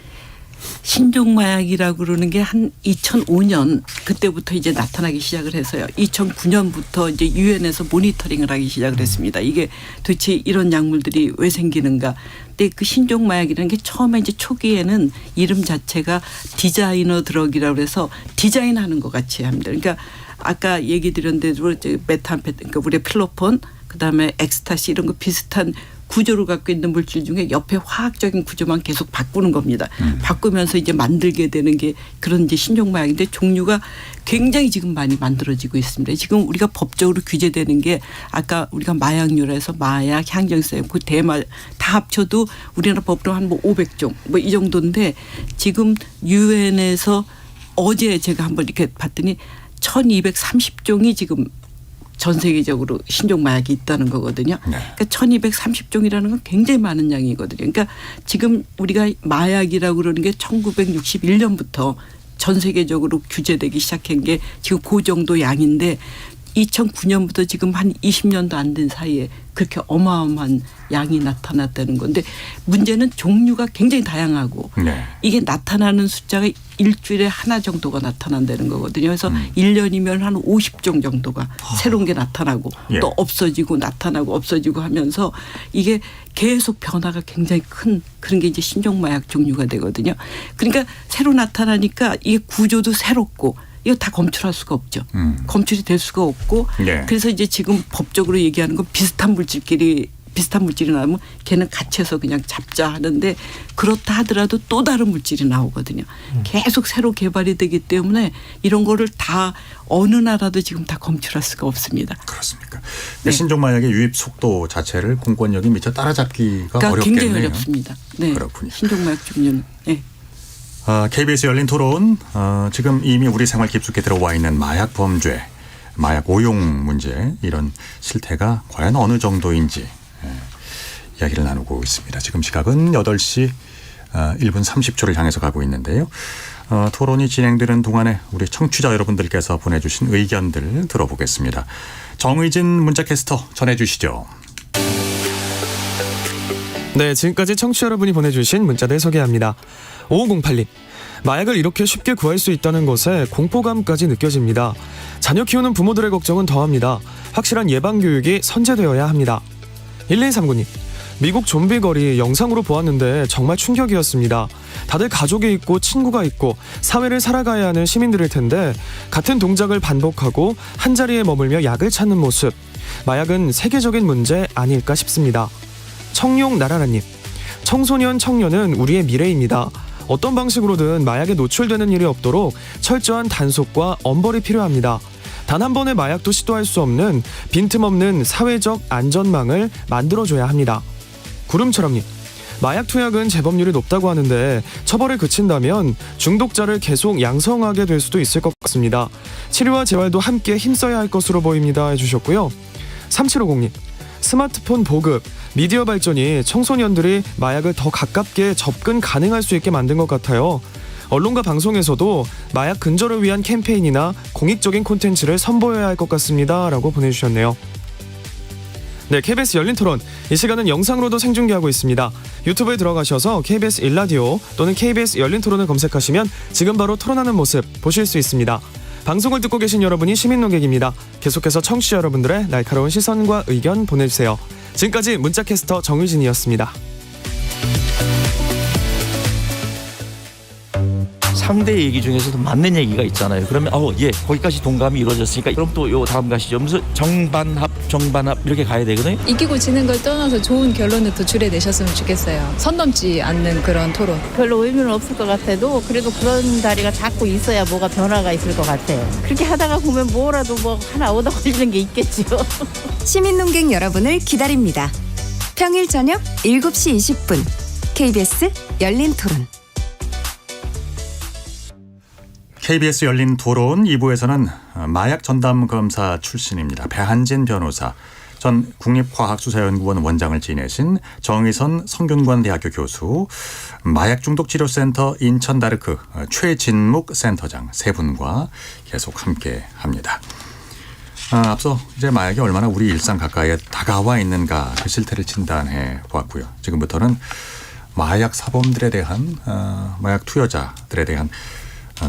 신종마약이라고 그러는 게 한 2005년 그때부터 이제 나타나기 시작을 해서요. 2009년부터 이제 유엔에서 모니터링을 하기 시작을 했습니다. 이게 도대체 이런 약물들이 왜 생기는가. 근데 그 신종마약이라는 게 처음에 이제 초기에는 이름 자체가 디자이너 드럭이라고 해서 디자인하는 것 같이 합니다. 그러니까 아까 얘기 드렸는데 메탄페타민, 그러니까 우리의 필로폰, 그다음에 엑스타시 이런 거 비슷한 구조를 갖고 있는 물질 중에 옆에 화학적인 구조만 계속 바꾸는 겁니다. 바꾸면서 이제 만들게 되는 게 그런 이제 신종마약인데 종류가 굉장히 지금 많이 만들어지고 있습니다. 지금 우리가 법적으로 규제되는 게 아까 우리가 마약류라 해서 마약, 향정성, 그 대마 다 합쳐도 우리나라 법으로 한 뭐 500종 뭐 이 정도인데 지금 유엔에서 어제 제가 한번 이렇게 봤더니 1230종이 지금 전 세계적으로 신종 마약이 있다는 거거든요. 그러니까 1230종이라는 건 굉장히 많은 양이거든요. 그러니까 지금 우리가 마약이라고 그러는 게 1961년부터 전 세계적으로 규제되기 시작한 게 지금 그 정도 양인데 2009년부터 지금 한 20년도 안 된 사이에 그렇게 어마어마한 양이 나타났다는 건데 문제는 종류가 굉장히 다양하고 이게 나타나는 숫자가 일주일에 하나 정도가 나타난다는 거거든요. 그래서 1년이면 한 50종 정도가 새로운 게 나타나고 또 없어지고 나타나고 없어지고 하면서 이게 계속 변화가 굉장히 큰 그런 게 이제 신종마약 종류가 되거든요. 그러니까 새로 나타나니까 이게 구조도 새롭고 이거 다 검출할 수가 없죠. 검출이 될 수가 없고 그래서 이제 지금 법적으로 얘기하는 건 비슷한 물질이 나오면 걔는 같이 해서 그냥 잡자 하는데 그렇다 하더라도 또 다른 물질이 나오거든요. 계속 새로 개발이 되기 때문에 이런 거를 다 어느 나라도 지금 다 검출할 수가 없습니다. 그렇습니까? 신종마약의 유입 속도 자체를 공권력이 미처 따라잡기가 그러니까 어렵겠네요. 굉장히 어렵습니다. 네. 그렇군요. 신종마약 종류는. 네. KBS 열린 토론 지금 이미 우리 생활 깊숙이 들어와 있는 마약 범죄, 마약 오용 문제 이런 실태가 과연 어느 정도인지 이야기를 나누고 있습니다. 지금 시각은 8시 1분 30초를 향해서 가고 있는데요. 토론이 진행되는 동안에 우리 청취자 여러분들께서 보내주신 의견들 들어보겠습니다. 정의진 문자캐스터 전해주시죠. 네, 지금까지 청취자 여러분이 보내주신 문자들 소개합니다. 5508님. 마약을 이렇게 쉽게 구할 수 있다는 것에 공포감까지 느껴집니다. 자녀 키우는 부모들의 걱정은 더합니다. 확실한 예방교육이 선제되어야 합니다. 1239님. 미국 좀비 거리 영상으로 보았는데 정말 충격이었습니다. 다들 가족이 있고 친구가 있고 사회를 살아가야 하는 시민들일 텐데 같은 동작을 반복하고 한자리에 머물며 약을 찾는 모습. 마약은 세계적인 문제 아닐까 싶습니다. 청룡나라라님. 청소년, 청년은 우리의 미래입니다. 어떤 방식으로든 마약에 노출되는 일이 없도록 철저한 단속과 엄벌이 필요합니다. 단 한 번의 마약도 시도할 수 없는 빈틈없는 사회적 안전망을 만들어줘야 합니다. 구름처럼님. 마약 투약은 재범률이 높다고 하는데 처벌에 그친다면 중독자를 계속 양성하게 될 수도 있을 것 같습니다. 치료와 재활도 함께 힘써야 할 것으로 보입니다 해주셨고요. 3750님. 스마트폰 보급, 미디어 발전이 청소년들이 마약을 더 가깝게 접근 가능할 수 있게 만든 것 같아요. 언론과 방송에서도 마약 근절을 위한 캠페인이나 공익적인 콘텐츠를 선보여야 할 것 같습니다 라고 보내주셨네요. 네, KBS 열린 토론. 이 시간은 영상으로도 생중계하고 있습니다. 유튜브에 들어가셔서 KBS 1라디오 또는 KBS 열린 토론을 검색하시면 지금 바로 토론하는 모습 보실 수 있습니다. 방송을 듣고 계신 여러분이 시민 논객입니다. 계속해서 청취자 여러분들의 날카로운 시선과 의견 보내주세요. 지금까지 문자캐스터 정유진이었습니다. 상대 얘기 중에서도 맞는 얘기가 있잖아요. 그러면 거기까지 동감이 이루어졌으니까 그럼 또 요 다음 가시죠. 무슨 정반합 이렇게 가야 되거든요. 이기고 지는 걸 떠나서 좋은 결론을 도출해내셨으면 좋겠어요. 선 넘지 않는 그런 토론. 별로 의미는 없을 것 같아도 그래도 그런 자리가 자꾸 있어야 뭐가 변화가 있을 것 같아요. 그렇게 하다가 보면 뭐라도 하나 얻어 걸리는 게 있겠죠. 시민 논객 여러분을 기다립니다. 평일 저녁 7시 20분 KBS 열린 토론. KBS 열린 토론 2부에서는 마약 전담검사 출신입니다. 배한진 변호사, 전 국립과학수사연구원 원장을 지내신 정의선 성균관대학교 교수, 마약중독치료센터 인천다르크 최진묵 센터장 세 분과 계속 함께합니다. 앞서 이제 마약이 얼마나 우리 일상 가까이에 다가와 있는가 그 실태를 진단해 보았고요. 지금부터는 마약 사범들에 대한 마약 투여자들에 대한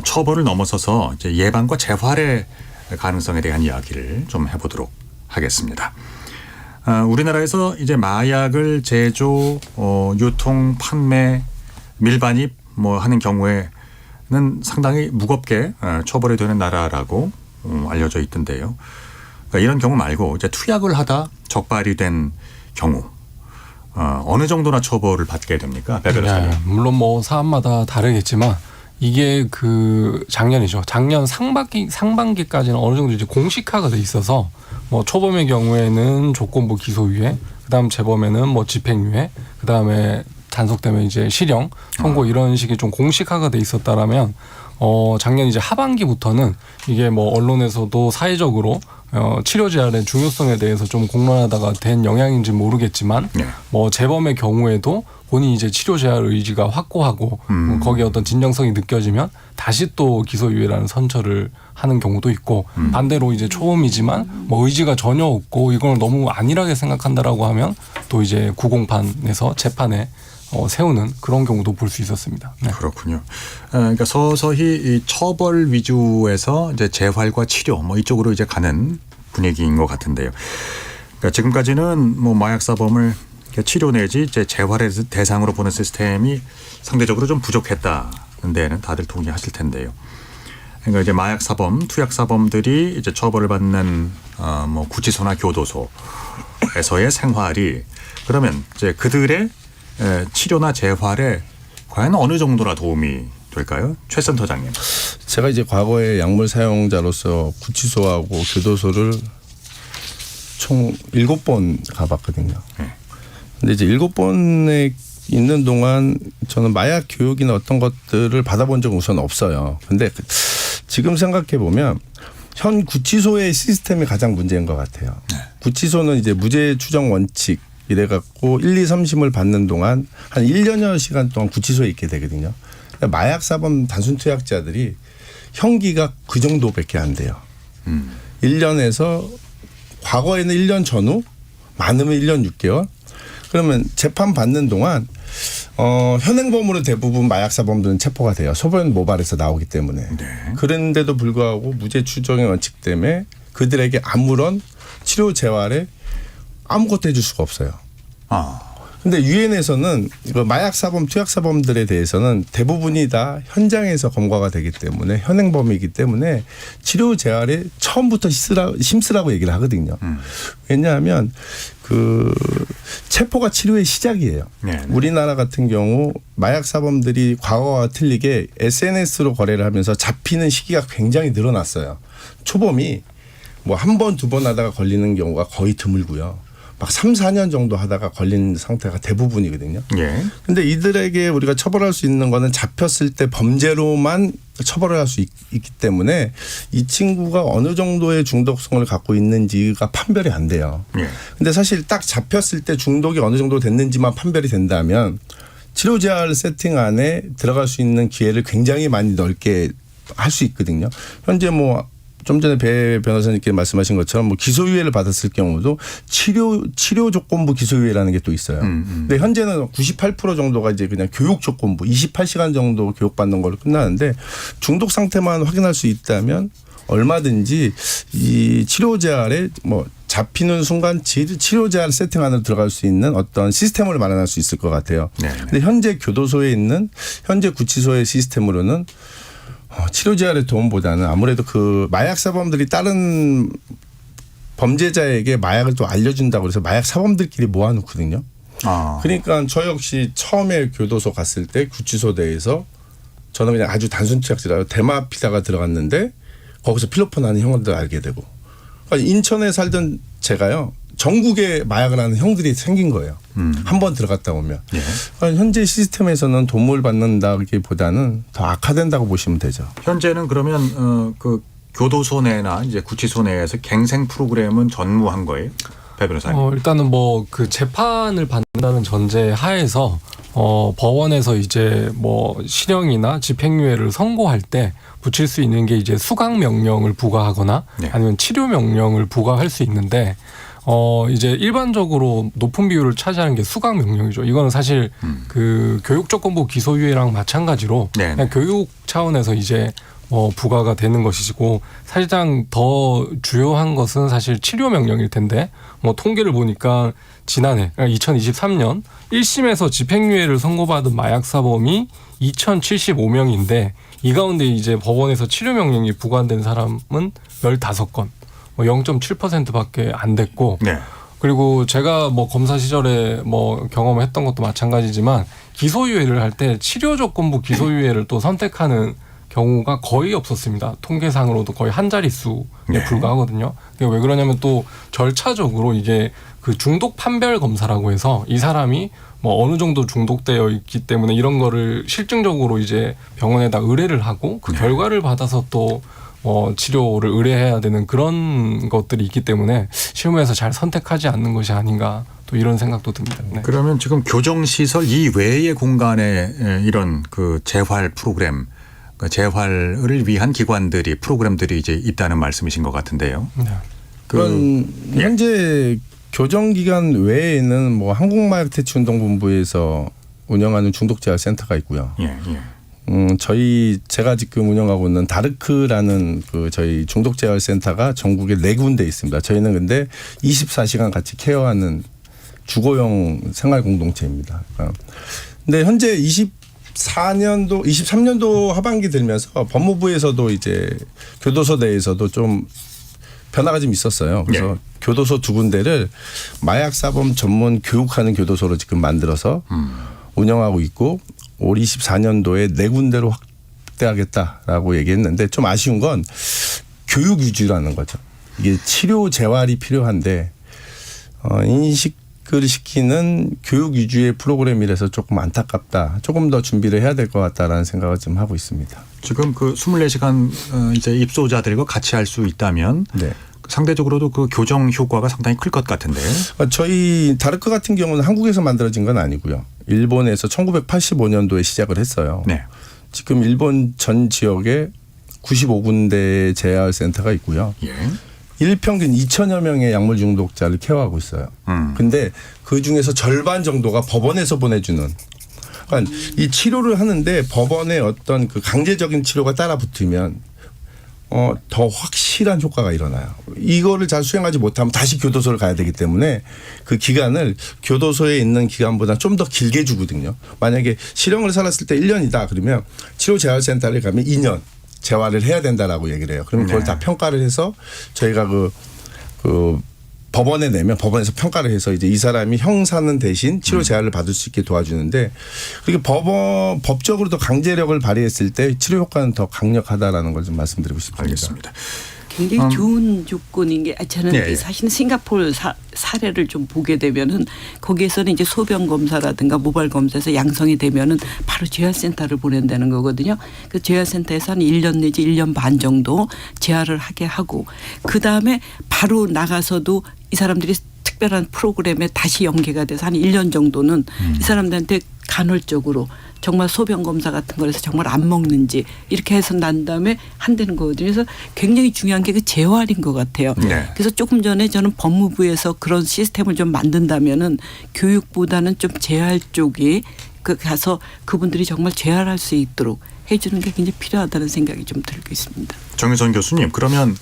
처벌을 넘어서서 이제 예방과 재활의 가능성에 대한 이야기를 좀 해보도록 하겠습니다. 우리나라에서 이제 마약을 제조, 유통, 판매, 밀반입 하는 경우에는 상당히 무겁게 처벌이 되는 나라라고 알려져 있던데요. 그러니까 이런 경우 말고 이제 투약을 하다 적발이 된 경우 어느 정도나 처벌을 받게 됩니까? 배 변호사님. 네, 물론 사안마다 다르겠지만. 이게 작년이죠. 작년 상반기까지는 어느 정도 이제 공식화가 돼 있어서 초범의 경우에는 조건부 기소유예, 그다음 재범에는 집행유예, 그다음에 단속되면 이제 실형, 선고 이런 식이 좀 공식화가 돼 있었다라면 작년 이제 하반기부터는 이게 뭐 언론에서도 사회적으로 치료 제한의 중요성에 대해서 좀 공론화다가 된 영향인지 모르겠지만 뭐 재범의 경우에도 본인이 이제 치료 제한 의지가 확고하고 거기에 어떤 진정성이 느껴지면 다시 또 기소유예라는 선처를 하는 경우도 있고 반대로 이제 초범이지만 뭐 의지가 전혀 없고 이걸 너무 안일하게 생각한다라고 하면 또 이제 구공판에서 재판에 세우는 그런 경우도 볼 수 있었습니다. 네. 그렇군요. 그러니까 서서히 이 처벌 위주에서 이제 재활과 치료 뭐 이쪽으로 이제 가는 분위기인 것 같은데요. 그러니까 지금까지는 뭐 마약사범을 치료 내지 이제 재활의 대상으로 보는 시스템이 상대적으로 좀 부족했다는 데는 다들 동의하실 텐데요. 그러니까 이제 마약사범, 투약사범들이 이제 처벌을 받는 뭐 구치소나 교도소에서의 생활이 그러면 이제 그들의 치료나 재활에 과연 어느 정도나 도움이 될까요? 최 센터장님. 제가 이제 과거에 약물 사용자로서 구치소하고 교도소를 총 7번 가봤거든요. 근데 이제 7번에 있는 동안 저는 마약 교육이나 어떤 것들을 받아본 적은 우선 없어요. 근데 지금 생각해 보면 현 구치소의 시스템이 가장 문제인 것 같아요. 구치소는 이제 무죄 추정 원칙 이래갖고 1, 2, 3심을 받는 동안 한 1년여 시간 동안 구치소에 있게 되거든요. 마약 사범 단순 투약자들이 형기가 그 정도밖에 안 돼요. 1년에서 과거에는 1년 전후 많으면 1년 6개월. 그러면 재판 받는 동안 현행범으로 대부분 마약 사범들은 체포가 돼요. 소변 모발에서 나오기 때문에. 그런데도 불구하고 무죄 추정의 원칙 때문에 그들에게 아무런 치료 재활에 아무것도 해줄 수가 없어요. 근데 유엔에서는 마약 사범, 투약 사범들에 대해서는 대부분이 다 현장에서 검거가 되기 때문에 현행범이기 때문에 치료 재활에 처음부터 힘쓰라고 얘기를 하거든요. 왜냐하면 그 체포가 치료의 시작이에요. 우리나라 같은 경우 마약 사범들이 과거와 틀리게 SNS로 거래를 하면서 잡히는 시기가 굉장히 늘어났어요. 초범이 뭐 한 번, 두 번 하다가 걸리는 경우가 거의 드물고요. 막 3, 4년 정도 하다가 걸린 상태가 대부분이거든요. 근데 이들에게 우리가 처벌할 수 있는 거는 잡혔을 때 범죄로만 처벌을 할 수 있기 때문에 이 친구가 어느 정도의 중독성을 갖고 있는지가 판별이 안 돼요. 근데 사실 딱 잡혔을 때 중독이 어느 정도 됐는지만 판별이 된다면 치료 재활 세팅 안에 들어갈 수 있는 기회를 굉장히 많이 넓게 할 수 있거든요. 현재 뭐 좀 전에 배 변호사님께 말씀하신 것처럼 뭐 기소유예를 받았을 경우도 치료 조건부 기소유예라는 게 또 있어요. 근데 현재는 98% 정도가 이제 그냥 교육 조건부 28시간 정도 교육받는 걸로 끝나는데 중독 상태만 확인할 수 있다면 얼마든지 이 치료 재활에 뭐 잡히는 순간 치료 재활 세팅 안으로 들어갈 수 있는 어떤 시스템을 마련할 수 있을 것 같아요. 근데 현재 교도소에 있는 현재 구치소의 시스템으로는 치료 재활의 도움보다는 아무래도 그 마약 사범들이 다른 범죄자에게 마약을 또 알려준다고 해서 마약 사범들끼리 모아놓거든요. 그러니까 저 역시 처음에 교도소 갔을 때 구치소 내에서 저는 그냥 아주 단순 투약자라고 대마피다가 들어갔는데 거기서 필로폰 하는 형들 알게 되고 그러니까 인천에 살던 제가요. 전국에 마약을 하는 형들이 생긴 거예요. 한 번 들어갔다 오면. 그러니까 현재 시스템에서는 도움을 받는다기보다는 더 악화된다고 보시면 되죠. 현재는 그러면 그 교도소 내나 이제 구치소 내에서 갱생 프로그램은 전무한 거예요? 배 변호사님. 일단은 뭐 그 재판을 받는다는 전제 하에서 법원에서 이제 뭐 실형이나 집행유예를 선고할 때 붙일 수 있는 게 이제 수강 명령을 부과하거나 아니면 치료 명령을 부과할 수 있는데 이제 일반적으로 높은 비율을 차지하는 게 수강 명령이죠. 이거는 사실 그 교육조건부 기소유예랑 마찬가지로 그냥 교육 차원에서 이제 부과가 되는 것이고 사실상 더 주요한 것은 사실 치료 명령일 텐데 뭐 통계를 보니까 지난해 그러니까 2023년 1심에서 집행유예를 선고받은 마약사범이 2,075명인데 이 가운데 이제 법원에서 치료 명령이 부과된 사람은 15건. 0.7%밖에 안 됐고 그리고 제가 뭐 검사 시절에 뭐 경험했던 것도 마찬가지지만 기소유예를 할 때 치료 조건부 기소유예를 또 선택하는 경우가 거의 없었습니다. 통계상으로도 거의 한 자릿수에 불과하거든요. 왜 그러냐면 또 절차적으로 이게 그 중독 판별 검사라고 해서 이 사람이 뭐 어느 정도 중독되어 있기 때문에 이런 거를 실증적으로 이제 병원에다 의뢰를 하고 그 결과를 받아서 또 치료를 의뢰해야 되는 그런 것들이 있기 때문에 실무에서 잘 선택하지 않는 것이 아닌가 또 이런 생각도 듭니다. 네. 그러면 지금 교정시설 이외의 공간에 이런 그 재활 프로그램, 그 재활을 위한 기관들이 프로그램들이 이제 있다는 말씀이신 것 같은데요. 네. 그런 현재 교정기관 외에는 뭐 한국마약퇴치운동본부에서 운영하는 중독재활센터가 있고요. 제가 지금 운영하고 있는 다르크라는 그 저희 중독재활센터가 전국에 4군데 있습니다. 저희는 근데 24시간 같이 케어하는 주거용 생활공동체입니다. 근데 현재 23년도 하반기 들면서 법무부에서도 이제 교도소 내에서도 좀 변화가 좀 있었어요. 그래서 교도소 2군데를 마약사범 전문 교육하는 교도소로 지금 만들어서 운영하고 있고 올 24년도에 4군데로 확대하겠다라고 얘기했는데 좀 아쉬운 건 교육 위주라는 거죠. 이게 치료 재활이 필요한데 인식을 시키는 교육 위주의 프로그램이라서 조금 안타깝다. 조금 더 준비를 해야 될 것 같다라는 생각을 좀 하고 있습니다. 지금 그 24시간 이제 입소자들과 같이 할 수 있다면 상대적으로도 그 교정 효과가 상당히 클 것 같은데. 저희 다르크 같은 경우는 한국에서 만들어진 건 아니고요. 일본에서 1985년도에 시작을 했어요. 지금 일본 전 지역에 95군데 재활센터가 있고요. 일평균 2천여 명의 약물 중독자를 케어하고 있어요. 근데 그 중에서 절반 정도가 법원에서 보내주는. 그러니까 이 치료를 하는데 법원의 어떤 그 강제적인 치료가 따라 붙으면 더 확실한 효과가 일어나요. 이거를 잘 수행하지 못하면 다시 교도소를 가야 되기 때문에 그 기간을 교도소에 있는 기간보다 좀 더 길게 주거든요. 만약에 실형을 살았을 때 1년이다 그러면 치료재활센터를 가면 2년 재활을 해야 된다라고 얘기를 해요. 그러면 그걸 다 평가를 해서 저희가 그 법원에 내면 법원에서 평가를 해서 이제 이 사람이 형사는 대신 치료 재활을 받을 수 있게 도와주는데 그렇게 법적으로도 강제력을 발휘했을 때 치료 효과는 더 강력하다라는 걸 좀 말씀드리고 싶습니다. 알겠습니다. 굉장히 좋은 조건인 게 저는 예, 예. 사실은 싱가포르 사례를 좀 보게 되면은 거기에서는 이제 소변 검사라든가 모발 검사에서 양성이 되면은 바로 재활센터를 보낸다는 거거든요. 그 재활센터에서 한 1년 내지 1년 반 정도 재활을 하게 하고 그 다음에 바로 나가서도 이 사람들이 특별한 프로그램에 다시 연계가 돼서 한 1년 정도는 이 사람들한테 간헐적으로 정말 소변 검사 같은 걸 해서 정말 안 먹는지 이렇게 해서 난 다음에 한다는 거거든요. 그래서 굉장히 중요한 게 그 재활인 것 같아요. 그래서 조금 전에 저는 법무부에서 그런 시스템을 좀 만든다면은 교육보다는 좀 재활 쪽이 가서 그분들이 정말 재활할 수 있도록 해주는 게 굉장히 필요하다는 생각이 좀 들고 있습니다. 정유선 교수님, 그러면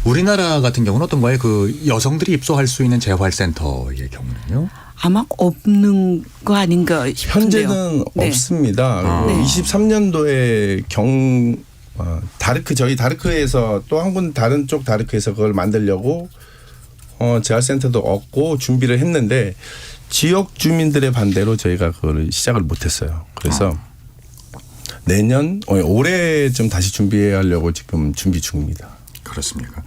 우리나라 같은 경우는 어떤가요? 그 여성들이 입소할 수 있는 재활센터의 경우는요? 아마 없는 거 아닌가 싶은데요. 현재는 없습니다. 23년도에 다르크 저희 다르크에서 또 한 군 다른 쪽 다르크에서 그걸 만들려고 재활센터도 얻고 준비를 했는데 지역 주민들의 반대로 저희가 그걸 시작을 못했어요. 그래서 올해 좀 다시 준비하려고 지금 준비 중입니다. 그렇습니까?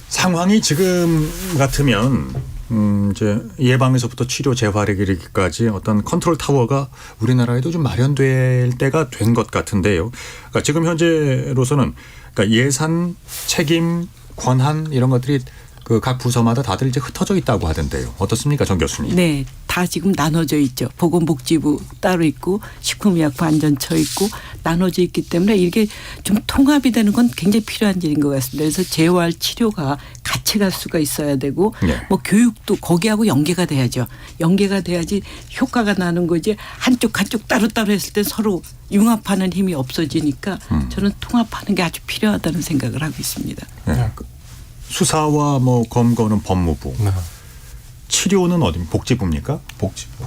상황이 지금 같으면 이제 예방에서부터 치료 재활에 이르기까지 어떤 컨트롤 타워가 우리나라에도 좀 마련될 때가 된 것 같은데요. 그러니까 지금 현재로서는 그러니까 예산, 책임, 권한 이런 것들이 그 각 부서마다 다들 이제 흩어져 있다고 하던데요. 어떻습니까, 정 교수님? 네, 다 지금 나눠져 있죠. 보건복지부 따로 있고 식품의약품 안전처 있고 나눠져 있기 때문에 이게 좀 통합이 되는 건 굉장히 필요한 일인 것 같습니다. 그래서 재활 치료가 같이 갈 수가 있어야 되고 뭐 교육도 거기하고 연계가 돼야죠. 연계가 돼야지 효과가 나는 거지 한쪽 따로따로 했을 때 서로 융합하는 힘이 없어지니까 저는 통합하는 게 아주 필요하다는 생각을 하고 있습니다. 수사와 뭐 검거는 법무부. 치료는 어디? 복지부입니까?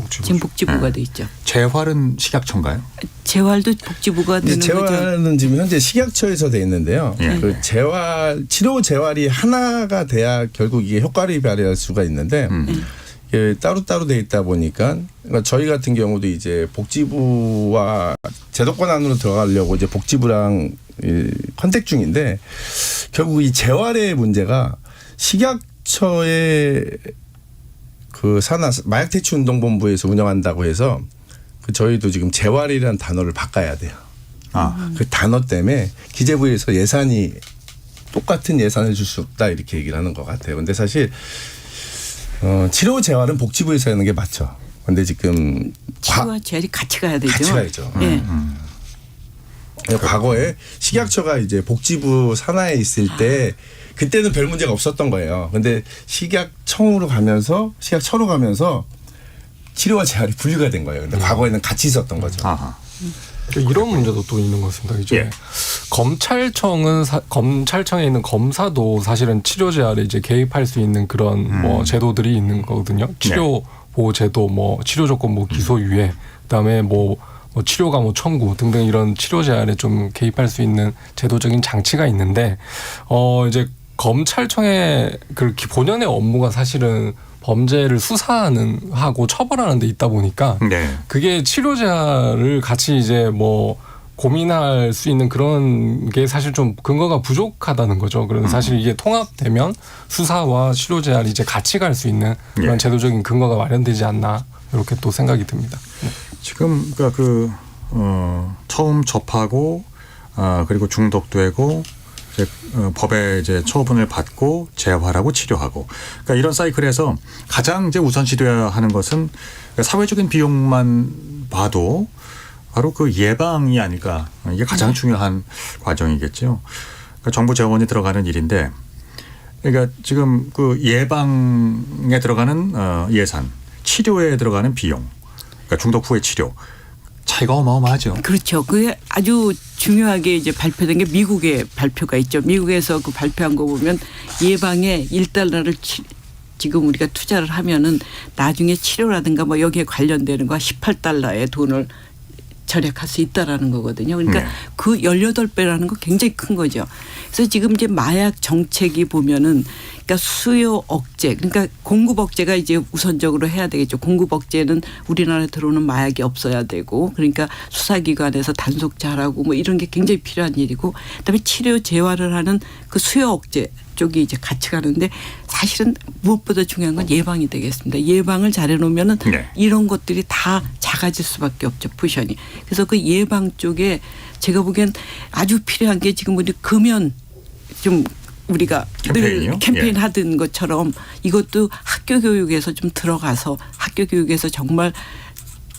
지금 복지부가 돼 있죠. 재활은 식약처인가요? 재활도 복지부가 되는 거죠. 재활은 지금 현재 식약처에서 돼 있는데요. 그 치료 재활이 하나가 돼야 결국 이게 효과를 발휘할 수가 있는데 따로따로 돼 있다 보니까 그러니까 저희 같은 경우도 이제 복지부와 제도권 안으로 들어가려고 이제 복지부랑 컨택 중인데 결국 이 재활의 문제가 식약처의 그 산하 마약 퇴치 운동본부에서 운영한다고 해서 그 저희도 지금 재활이라는 단어를 바꿔야 돼요. 그 단어 때문에 기재부에서 예산이 똑같은 예산을 줄 수 없다 이렇게 얘기를 하는 것 같아요. 근데 사실 치료 재활은 복지부에서 하는 게 맞죠. 근데 지금 치료와 재활이 같이 가야 되죠. 같이 가야죠. 예. 과거에 식약처가 이제 복지부 산하에 있을 때 그때는 별 문제가 없었던 거예요. 근데 식약청으로 가면서 치료와 재활이 분리가 된 거예요. 근데 과거에는 같이 있었던 거죠. 이런 문제도 또 있는 것 같습니다. 이제 검찰청에 있는 검사도 사실은 치료 재활에 이제 개입할 수 있는 그런 뭐 제도들이 있는 거거든요. 치료 보호 제도, 뭐 치료 조건 뭐 기소유예, 그다음에 뭐 치료가 뭐 청구 등등 이런 치료 재활에 좀 개입할 수 있는 제도적인 장치가 있는데 이제 검찰청의 그 본연의 업무가 사실은 범죄를 수사하는 하고 처벌하는 데 있다 보니까 그게 치료 재활을 같이 이제 뭐 고민할 수 있는 그런 게 사실 좀 근거가 부족하다는 거죠. 그래서 사실 이게 통합되면 수사와 치료 재활이 이제 같이 갈 수 있는 그런 제도적인 근거가 마련되지 않나 이렇게 또 생각이 듭니다. 지금 그러니까 처음 접하고 그리고 중독되고 이제 법에 이제 처분을 받고 재활하고 치료하고 그러니까 이런 사이클에서 가장 이제 우선시돼야 하는 것은 사회적인 비용만 봐도 바로 그 예방이 아닐까. 이게 가장 중요한 과정이겠죠. 그러니까 정부 재원이 들어가는 일인데 그러니까 지금 그 예방에 들어가는 예산, 치료에 들어가는 비용, 그러니까 중독 후의 치료 차이가 어마어마하죠. 그렇죠. 그게 아주 중요하게 이제 발표된 게 미국의 발표가 있죠. 미국에서 그 발표한 거 보면 예방에 1달러를 지금 우리가 투자를 하면은 나중에 치료라든가 뭐 여기에 관련되는 거 18달러의 돈을 절약할 수 있다라는 거거든요. 그러니까 그 18배라는 거 굉장히 큰 거죠. 그래서 지금 이제 마약 정책이 보면은 그러니까 수요 억제, 그러니까 공급 억제가 이제 우선적으로 해야 되겠죠. 공급 억제는 우리나라에 들어오는 마약이 없어야 되고, 그러니까 수사기관에서 단속 잘하고 뭐 이런 게 굉장히 필요한 일이고, 그다음에 치료 재활을 하는 그 수요 억제 쪽이 이제 같이 가는데 사실은 무엇보다 중요한 건 예방이 되겠습니다. 예방을 잘해놓으면은 이런 것들이 다 작아질 수밖에 없죠. 포션이. 그래서 그 예방 쪽에 제가 보기엔 아주 필요한 게 지금 우리 금연 좀 우리가 캠페인이요? 늘 캠페인 하던 것처럼 이것도 학교 교육에서 좀 들어가서 학교 교육에서 정말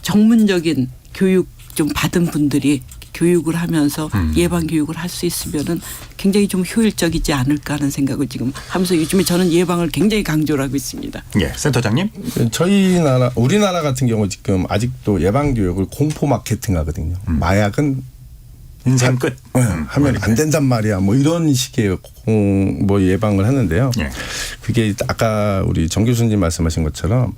전문적인 교육 좀 받은 분들이 교육을 하면서 예방 교육을 할 수 있으면은 굉장히 좀 효율적이지 않을까 하는 생각을 지금 하면서 요즘에 저는 예방을 굉장히 강조를 하고 있습니다. 예, 센터장님. 우리나라 같은 경우 지금 아직도 예방 교육을 공포 마케팅 하거든요. 마약은 인생 끝 하면 안 된단 말이야. 뭐 이런 식의 뭐 예방을 하는데요. 그게 아까 우리 정 교수님 말씀하신 것처럼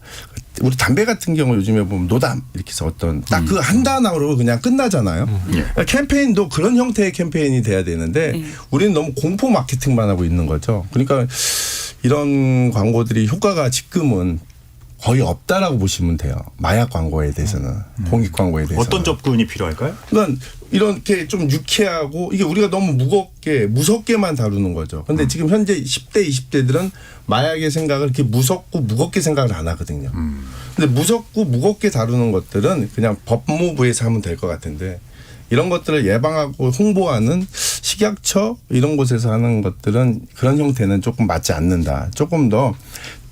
우리 담배 같은 경우 요즘에 보면 노담 이렇게 해서 어떤 딱 그 한 단어로 그냥 끝나잖아요. 그러니까 캠페인도 그런 형태의 캠페인이 돼야 되는데 우리는 너무 공포 마케팅만 하고 있는 거죠. 그러니까 이런 광고들이 효과가 지금은 거의 없다라고 보시면 돼요. 마약 광고에 대해서는. 공익 광고에 대해서는. 어떤 접근이 필요할까요? 그러니까 이렇게 좀 유쾌하고 이게 우리가 너무 무섭게만 다루는 거죠. 근데 지금 현재 10대, 20대들은 마약의 생각을 이렇게 무겁게 생각을 안 하거든요. 근데 무섭고 무겁게 다루는 것들은 그냥 법무부에서 하면 될 것 같은데 이런 것들을 예방하고 홍보하는 식약처 이런 곳에서 하는 것들은 그런 형태는 조금 맞지 않는다. 조금 더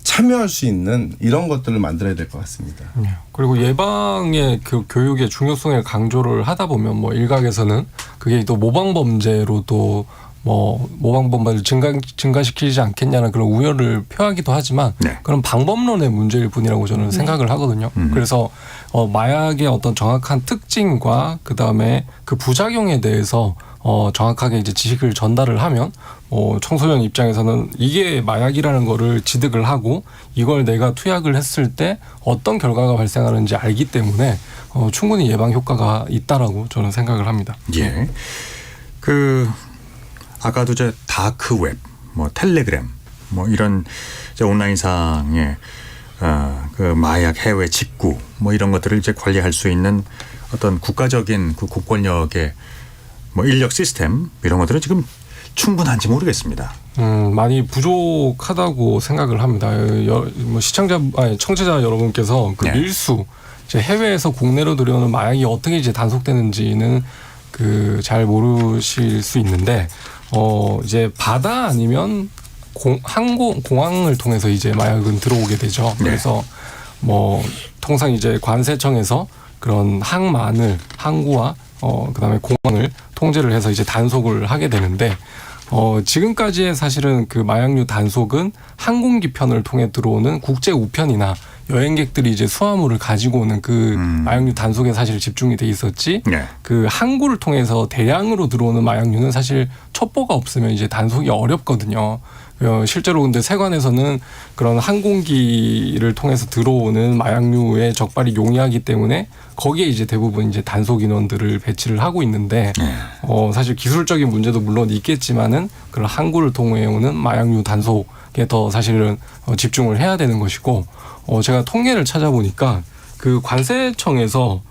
참여할 수 있는 이런 것들을 만들어야 될 것 같습니다. 그리고 예방의 그 교육의 중요성을 강조를 하다 보면 뭐 일각에서는 그게 또 모방 범죄로 또 뭐 모방 범죄를 증가시키지 않겠냐는 그런 우려를 표하기도 하지만 그런 방법론의 문제일 뿐이라고 저는 생각을 하거든요. 그래서 마약의 어떤 정확한 특징과 그다음에 그 부작용에 대해서 정확하게 이제 지식을 전달을 하면 청소년 입장에서는 이게 마약이라는 거를 지득을 하고 이걸 내가 투약을 했을 때 어떤 결과가 발생하는지 알기 때문에 충분히 예방 효과가 있다라고 저는 생각을 합니다. 예. 아까도 이제 다크웹, 뭐 텔레그램, 뭐 이런 이제 온라인상의 그 마약 해외 직구, 뭐 이런 것들을 이제 관리할 수 있는 어떤 국가적인 그 국권력의 뭐 인력 시스템 이런 것들은 지금 충분한지 모르겠습니다. 많이 부족하다고 생각을 합니다. 청취자 여러분께서 그 밀수, 이제 해외에서 국내로 들여오는 마약이 어떻게 이제 단속되는지는 잘 모르실 수 있는데, 이제 바다 아니면 공항을 통해서 이제 마약은 들어오게 되죠. 그래서 통상 이제 관세청에서 그런 항구와 그다음에 공항을 통제를 해서 이제 단속을 하게 되는데, 지금까지의 사실은 그 마약류 단속은 항공기 편을 통해 들어오는 국제 우편이나 여행객들이 이제 수화물을 가지고 오는 그 마약류 단속에 사실 집중이 돼 있었지, 그 항구를 통해서 대량으로 들어오는 마약류는 사실 첩보가 없으면 이제 단속이 어렵거든요. 실제로 근데 세관에서는 그런 항공기를 통해서 들어오는 마약류의 적발이 용이하기 때문에 거기에 이제 대부분 이제 단속 인원들을 배치를 하고 있는데, 사실 기술적인 문제도 물론 있겠지만은 그런 항구를 통해 오는 마약류 단속에 더 사실은 집중을 해야 되는 것이고, 제가 통계를 찾아보니까 그 관세청에서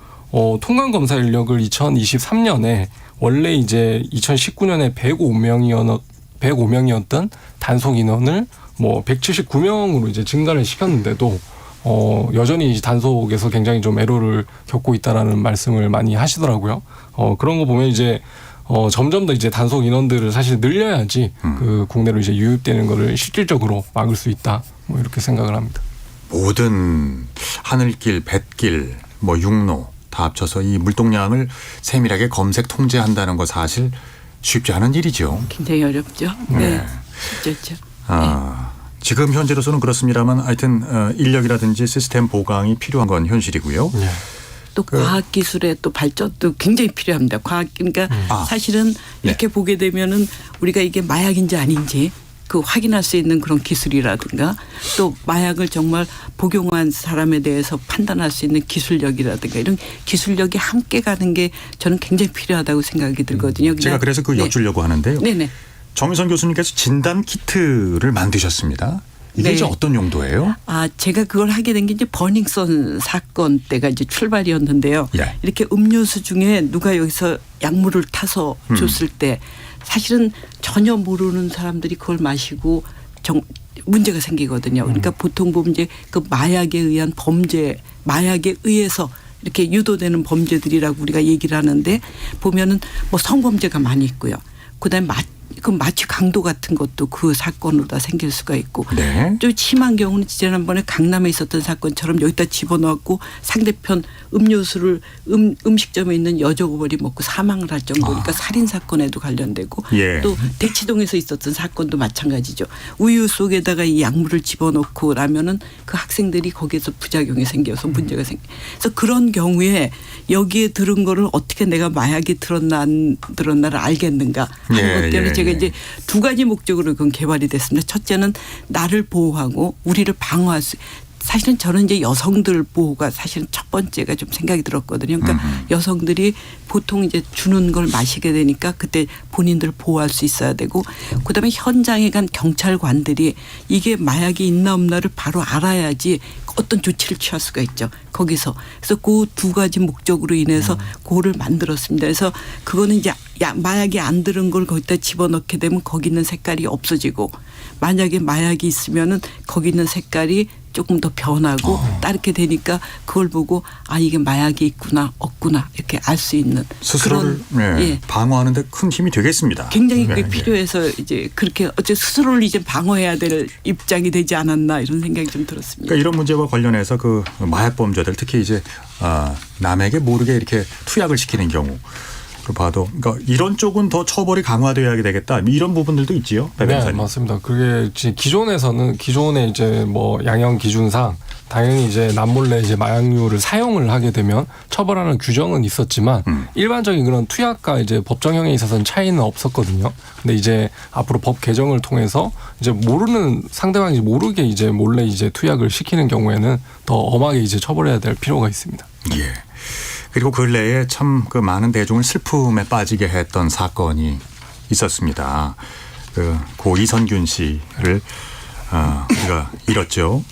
통관 검사 인력을 2023년에 원래 이제 2019년에 105명이었던 단속 인원을 179명으로 이제 증가를 시켰는데도 여전히 단속에서 굉장히 좀 애로를 겪고 있다라는 말씀을 많이 하시더라고요. 그런 거 보면 이제 점점 더 이제 단속 인원들을 사실 늘려야지 그 국내로 이제 유입되는 거를 실질적으로 막을 수 있다. 이렇게 생각을 합니다. 모든 하늘길, 뱃길, 육로 다 합쳐서 이 물동량을 세밀하게 검색 통제한다는 거 사실 쉽지 않은 일이죠. 굉장히 어렵죠. 네. 쉽죠. 지금 현재로서는 그렇습니다만 하여튼 인력이라든지 시스템 보강이 필요한 건 현실이고요. 또 과학기술의 또 발전도 굉장히 필요합니다. 그러니까 사실은 이렇게 보게 되면은 우리가 이게 마약인지 아닌지 확인할 수 있는 그런 기술이라든가, 또 마약을 정말 복용한 사람에 대해서 판단할 수 있는 기술력이라든가, 이런 기술력이 함께 가는 게 저는 굉장히 필요하다고 생각이 들거든요. 제가 그래서 여쭈려고 하는데요. 네네. 정희선 교수님께서 진단 키트를 만드셨습니다. 이게 이제 어떤 용도예요? 제가 그걸 하게 된 게 이제 버닝썬 사건 때가 이제 출발이었는데요. 이렇게 음료수 중에 누가 여기서 약물을 타서 줬을 때 사실은 전혀 모르는 사람들이 그걸 마시고 문제가 생기거든요. 그러니까 보통 보면 이제 그 마약에 의한 범죄, 마약에 의해서 이렇게 유도되는 범죄들이라고 우리가 얘기를 하는데, 보면은 성범죄가 많이 있고요. 그다음에 마취 강도 같은 것도 그 사건으로 다 생길 수가 있고, 좀 심한 경우는 지난번에 강남에 있었던 사건처럼 여기다 집어넣고 상대편 음료수를 음식점에 있는 여자고벌이 먹고 사망을 할 정도니까 살인 사건에도 관련되고, 또 대치동에서 있었던 사건도 마찬가지죠. 우유 속에다가 이 약물을 집어넣고 나면은 그 학생들이 거기에서 부작용이 생겨서 문제가 그래서 그런 경우에 여기에 들은 거를 어떻게 내가 마약이 들었나 안 들었나를 알겠는가 하는 것 때문에 제가 이제 두 가지 목적으로 그건 개발이 됐습니다. 첫째는 나를 보호하고 우리를 방어할 수, 사실은 저는 이제 여성들 보호가 사실은 첫 번째가 좀 생각이 들었거든요. 그러니까 여성들이 보통 이제 주는 걸 마시게 되니까 그때 본인들 보호할 수 있어야 되고, 그다음에 현장에 간 경찰관들이 이게 마약이 있나 없나를 바로 알아야지 어떤 조치를 취할 수가 있죠. 거기서. 그래서 그 두 가지 목적으로 인해서 그거를 만들었습니다. 그래서 그거는 이제 마약이 안 들은 걸 거기다 집어넣게 되면 거기 있는 색깔이 없어지고, 만약에 마약이 있으면은 거기 있는 색깔이 조금 더 변하고 따르게 되니까 그걸 보고 이게 마약이 있구나 없구나 이렇게 알 수 있는 스스로를 방어하는데 큰 힘이 되겠습니다. 굉장히 그게 필요해서 이제 그렇게 스스로를 이제 방어해야 될 입장이 되지 않았나 이런 생각이 좀 들었습니다. 그러니까 이런 문제와 관련해서 그 마약 범죄들 특히 이제 남에게 모르게 이렇게 투약을 시키는 경우 봐도, 그러니까 이런 쪽은 더 처벌이 강화되어야 되겠다, 이런 부분들도 있지요. 네, 맞습니다. 그게 기존의 이제 양형 기준상 당연히 이제 남몰래 이제 마약류를 사용을 하게 되면 처벌하는 규정은 있었지만 일반적인 그런 투약과 이제 법정형에 있어서는 차이는 없었거든요. 근데 이제 앞으로 법 개정을 통해서 이제 상대방이 모르게 이제 몰래 이제 투약을 시키는 경우에는 더 엄하게 이제 처벌해야 될 필요가 있습니다. 그리고 근래에 참 그 많은 대중을 슬픔에 빠지게 했던 사건이 있었습니다. 고 이선균 씨를 우리가 잃었죠.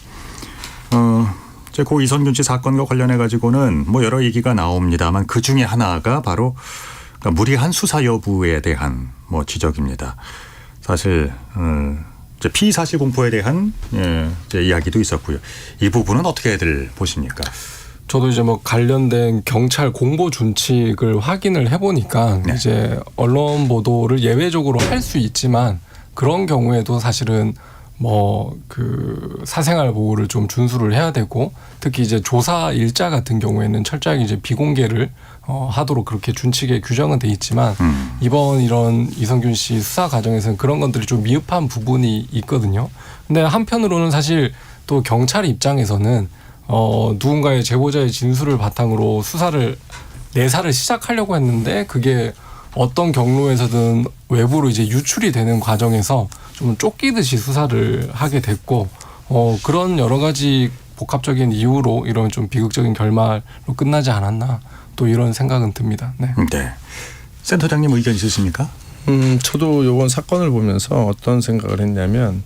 고 이선균 씨 사건과 관련해 가지고는 여러 얘기가 나옵니다만 그 중에 하나가 바로 무리한 수사 여부에 대한 지적입니다. 사실 이제 피의 사실 공포에 대한 이제 이야기도 있었고요. 이 부분은 어떻게들 보십니까? 저도 이제 뭐 관련된 경찰 공보 준칙을 확인을 해보니까 네. 이제 언론 보도를 예외적으로 할 수 있지만 그런 경우에도 사실은 뭐 그 사생활 보호를 좀 준수를 해야 되고 특히 이제 조사 일자 같은 경우에는 철저하게 이제 비공개를 하도록 그렇게 준칙에 규정은 돼 있지만 이번 이런 이성균 씨 수사 과정에서는 그런 것들이 좀 미흡한 부분이 있거든요. 근데 한편으로는 사실 또 경찰 입장에서는 누군가의 제보자의 진술을 바탕으로 내사를 시작하려고 했는데 그게 어떤 경로에서든 외부로 이제 유출이 되는 과정에서 좀 쫓기듯이 수사를 하게 됐고 그런 여러 가지 복합적인 이유로 이런 좀 비극적인 결말로 끝나지 않았나 또 이런 생각은 듭니다. 네. 네. 센터장님 의견 있으십니까? 저도 이번 사건을 보면서 어떤 생각을 했냐면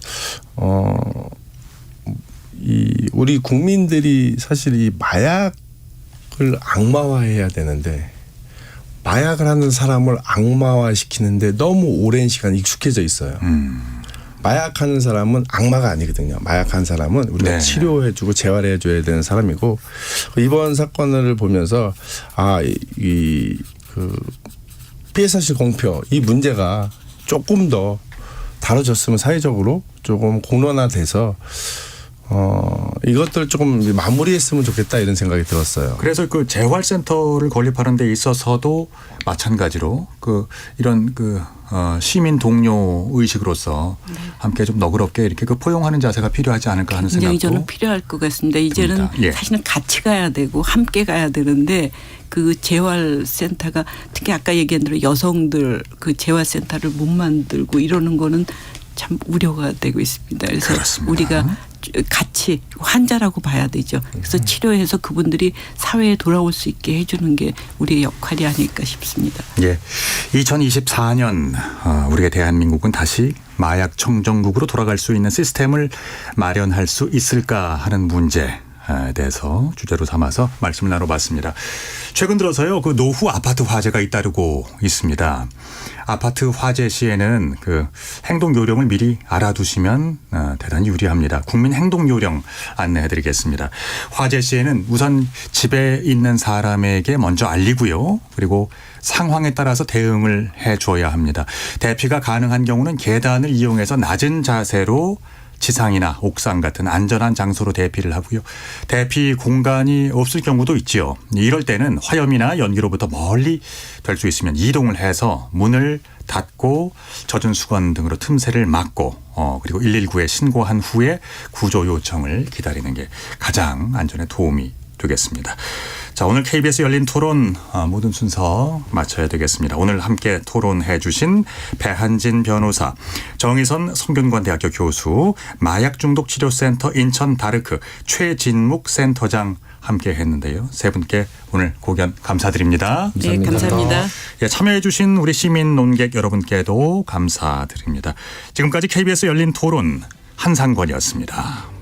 우리 국민들이 사실 이 마약을 악마화해야 되는데 마약을 하는 사람을 악마화시키는데 너무 오랜 시간 익숙해져 있어요. 마약하는 사람은 악마가 아니거든요. 마약한 사람은 우리가 네. 치료해주고 재활해줘야 되는 사람이고 이번 사건을 보면서 그 피해 사실 공표 이 문제가 조금 더 다뤄졌으면 사회적으로 조금 공론화돼서 이것들 조금 마무리했으면 좋겠다 이런 생각이 들었어요. 그래서 그 재활센터를 건립하는 데 있어서도 마찬가지로 이런 시민 동료 의식으로서 함께 좀 너그럽게 이렇게 포용하는 자세가 필요하지 않을까 하는 생각도 굉장히 저는 필요할 것 같습니다. 이제는 예. 사실은 같이 가야 되고 함께 가야 되는데 그 재활센터가 특히 아까 얘기한 대로 여성들 그 재활센터를 못 만들고 이러는 거는 참 우려가 되고 있습니다. 그래서 그렇습니다. 우리가 같이 환자라고 봐야 되죠. 그래서 치료해서 그분들이 사회에 돌아올 수 있게 해주는 게 우리의 역할이 아닐까 싶습니다. 예, 2024년 우리가 대한민국은 다시 마약 청정국으로 돌아갈 수 있는 시스템을 마련할 수 있을까 하는 문제에 대해서 주제로 삼아서 말씀을 나눠봤습니다. 최근 들어서요, 그 노후 아파트 화재가 잇따르고 있습니다. 아파트 화재 시에는 그 행동 요령을 미리 알아두시면 대단히 유리합니다. 국민 행동 요령 안내해드리겠습니다. 화재 시에는 우선 집에 있는 사람에게 먼저 알리고요. 그리고 상황에 따라서 대응을 해줘야 합니다. 대피가 가능한 경우는 계단을 이용해서 낮은 자세로 지상이나 옥상 같은 안전한 장소로 대피를 하고요. 대피 공간이 없을 경우도 있죠. 이럴 때는 화염이나 연기로부터 멀리 될 수 있으면 이동을 해서 문을 닫고 젖은 수건 등으로 틈새를 막고 그리고 119에 신고한 후에 구조 요청을 기다리는 게 가장 안전에 도움이 되겠습니다. 자, 오늘 KBS 열린 토론 모든 순서 마쳐야 되겠습니다. 오늘 함께 토론해 주신 배한진 변호사, 정의선 성균관대학교 교수, 마약중독치료센터 인천 다르크 최진묵 센터장 함께 했는데요. 세 분께 오늘 고견 감사드립니다. 네, 감사합니다. 예, 참여해 주신 우리 시민 논객 여러분께도 감사드립니다. 지금까지 KBS 열린 토론 한상권이었습니다.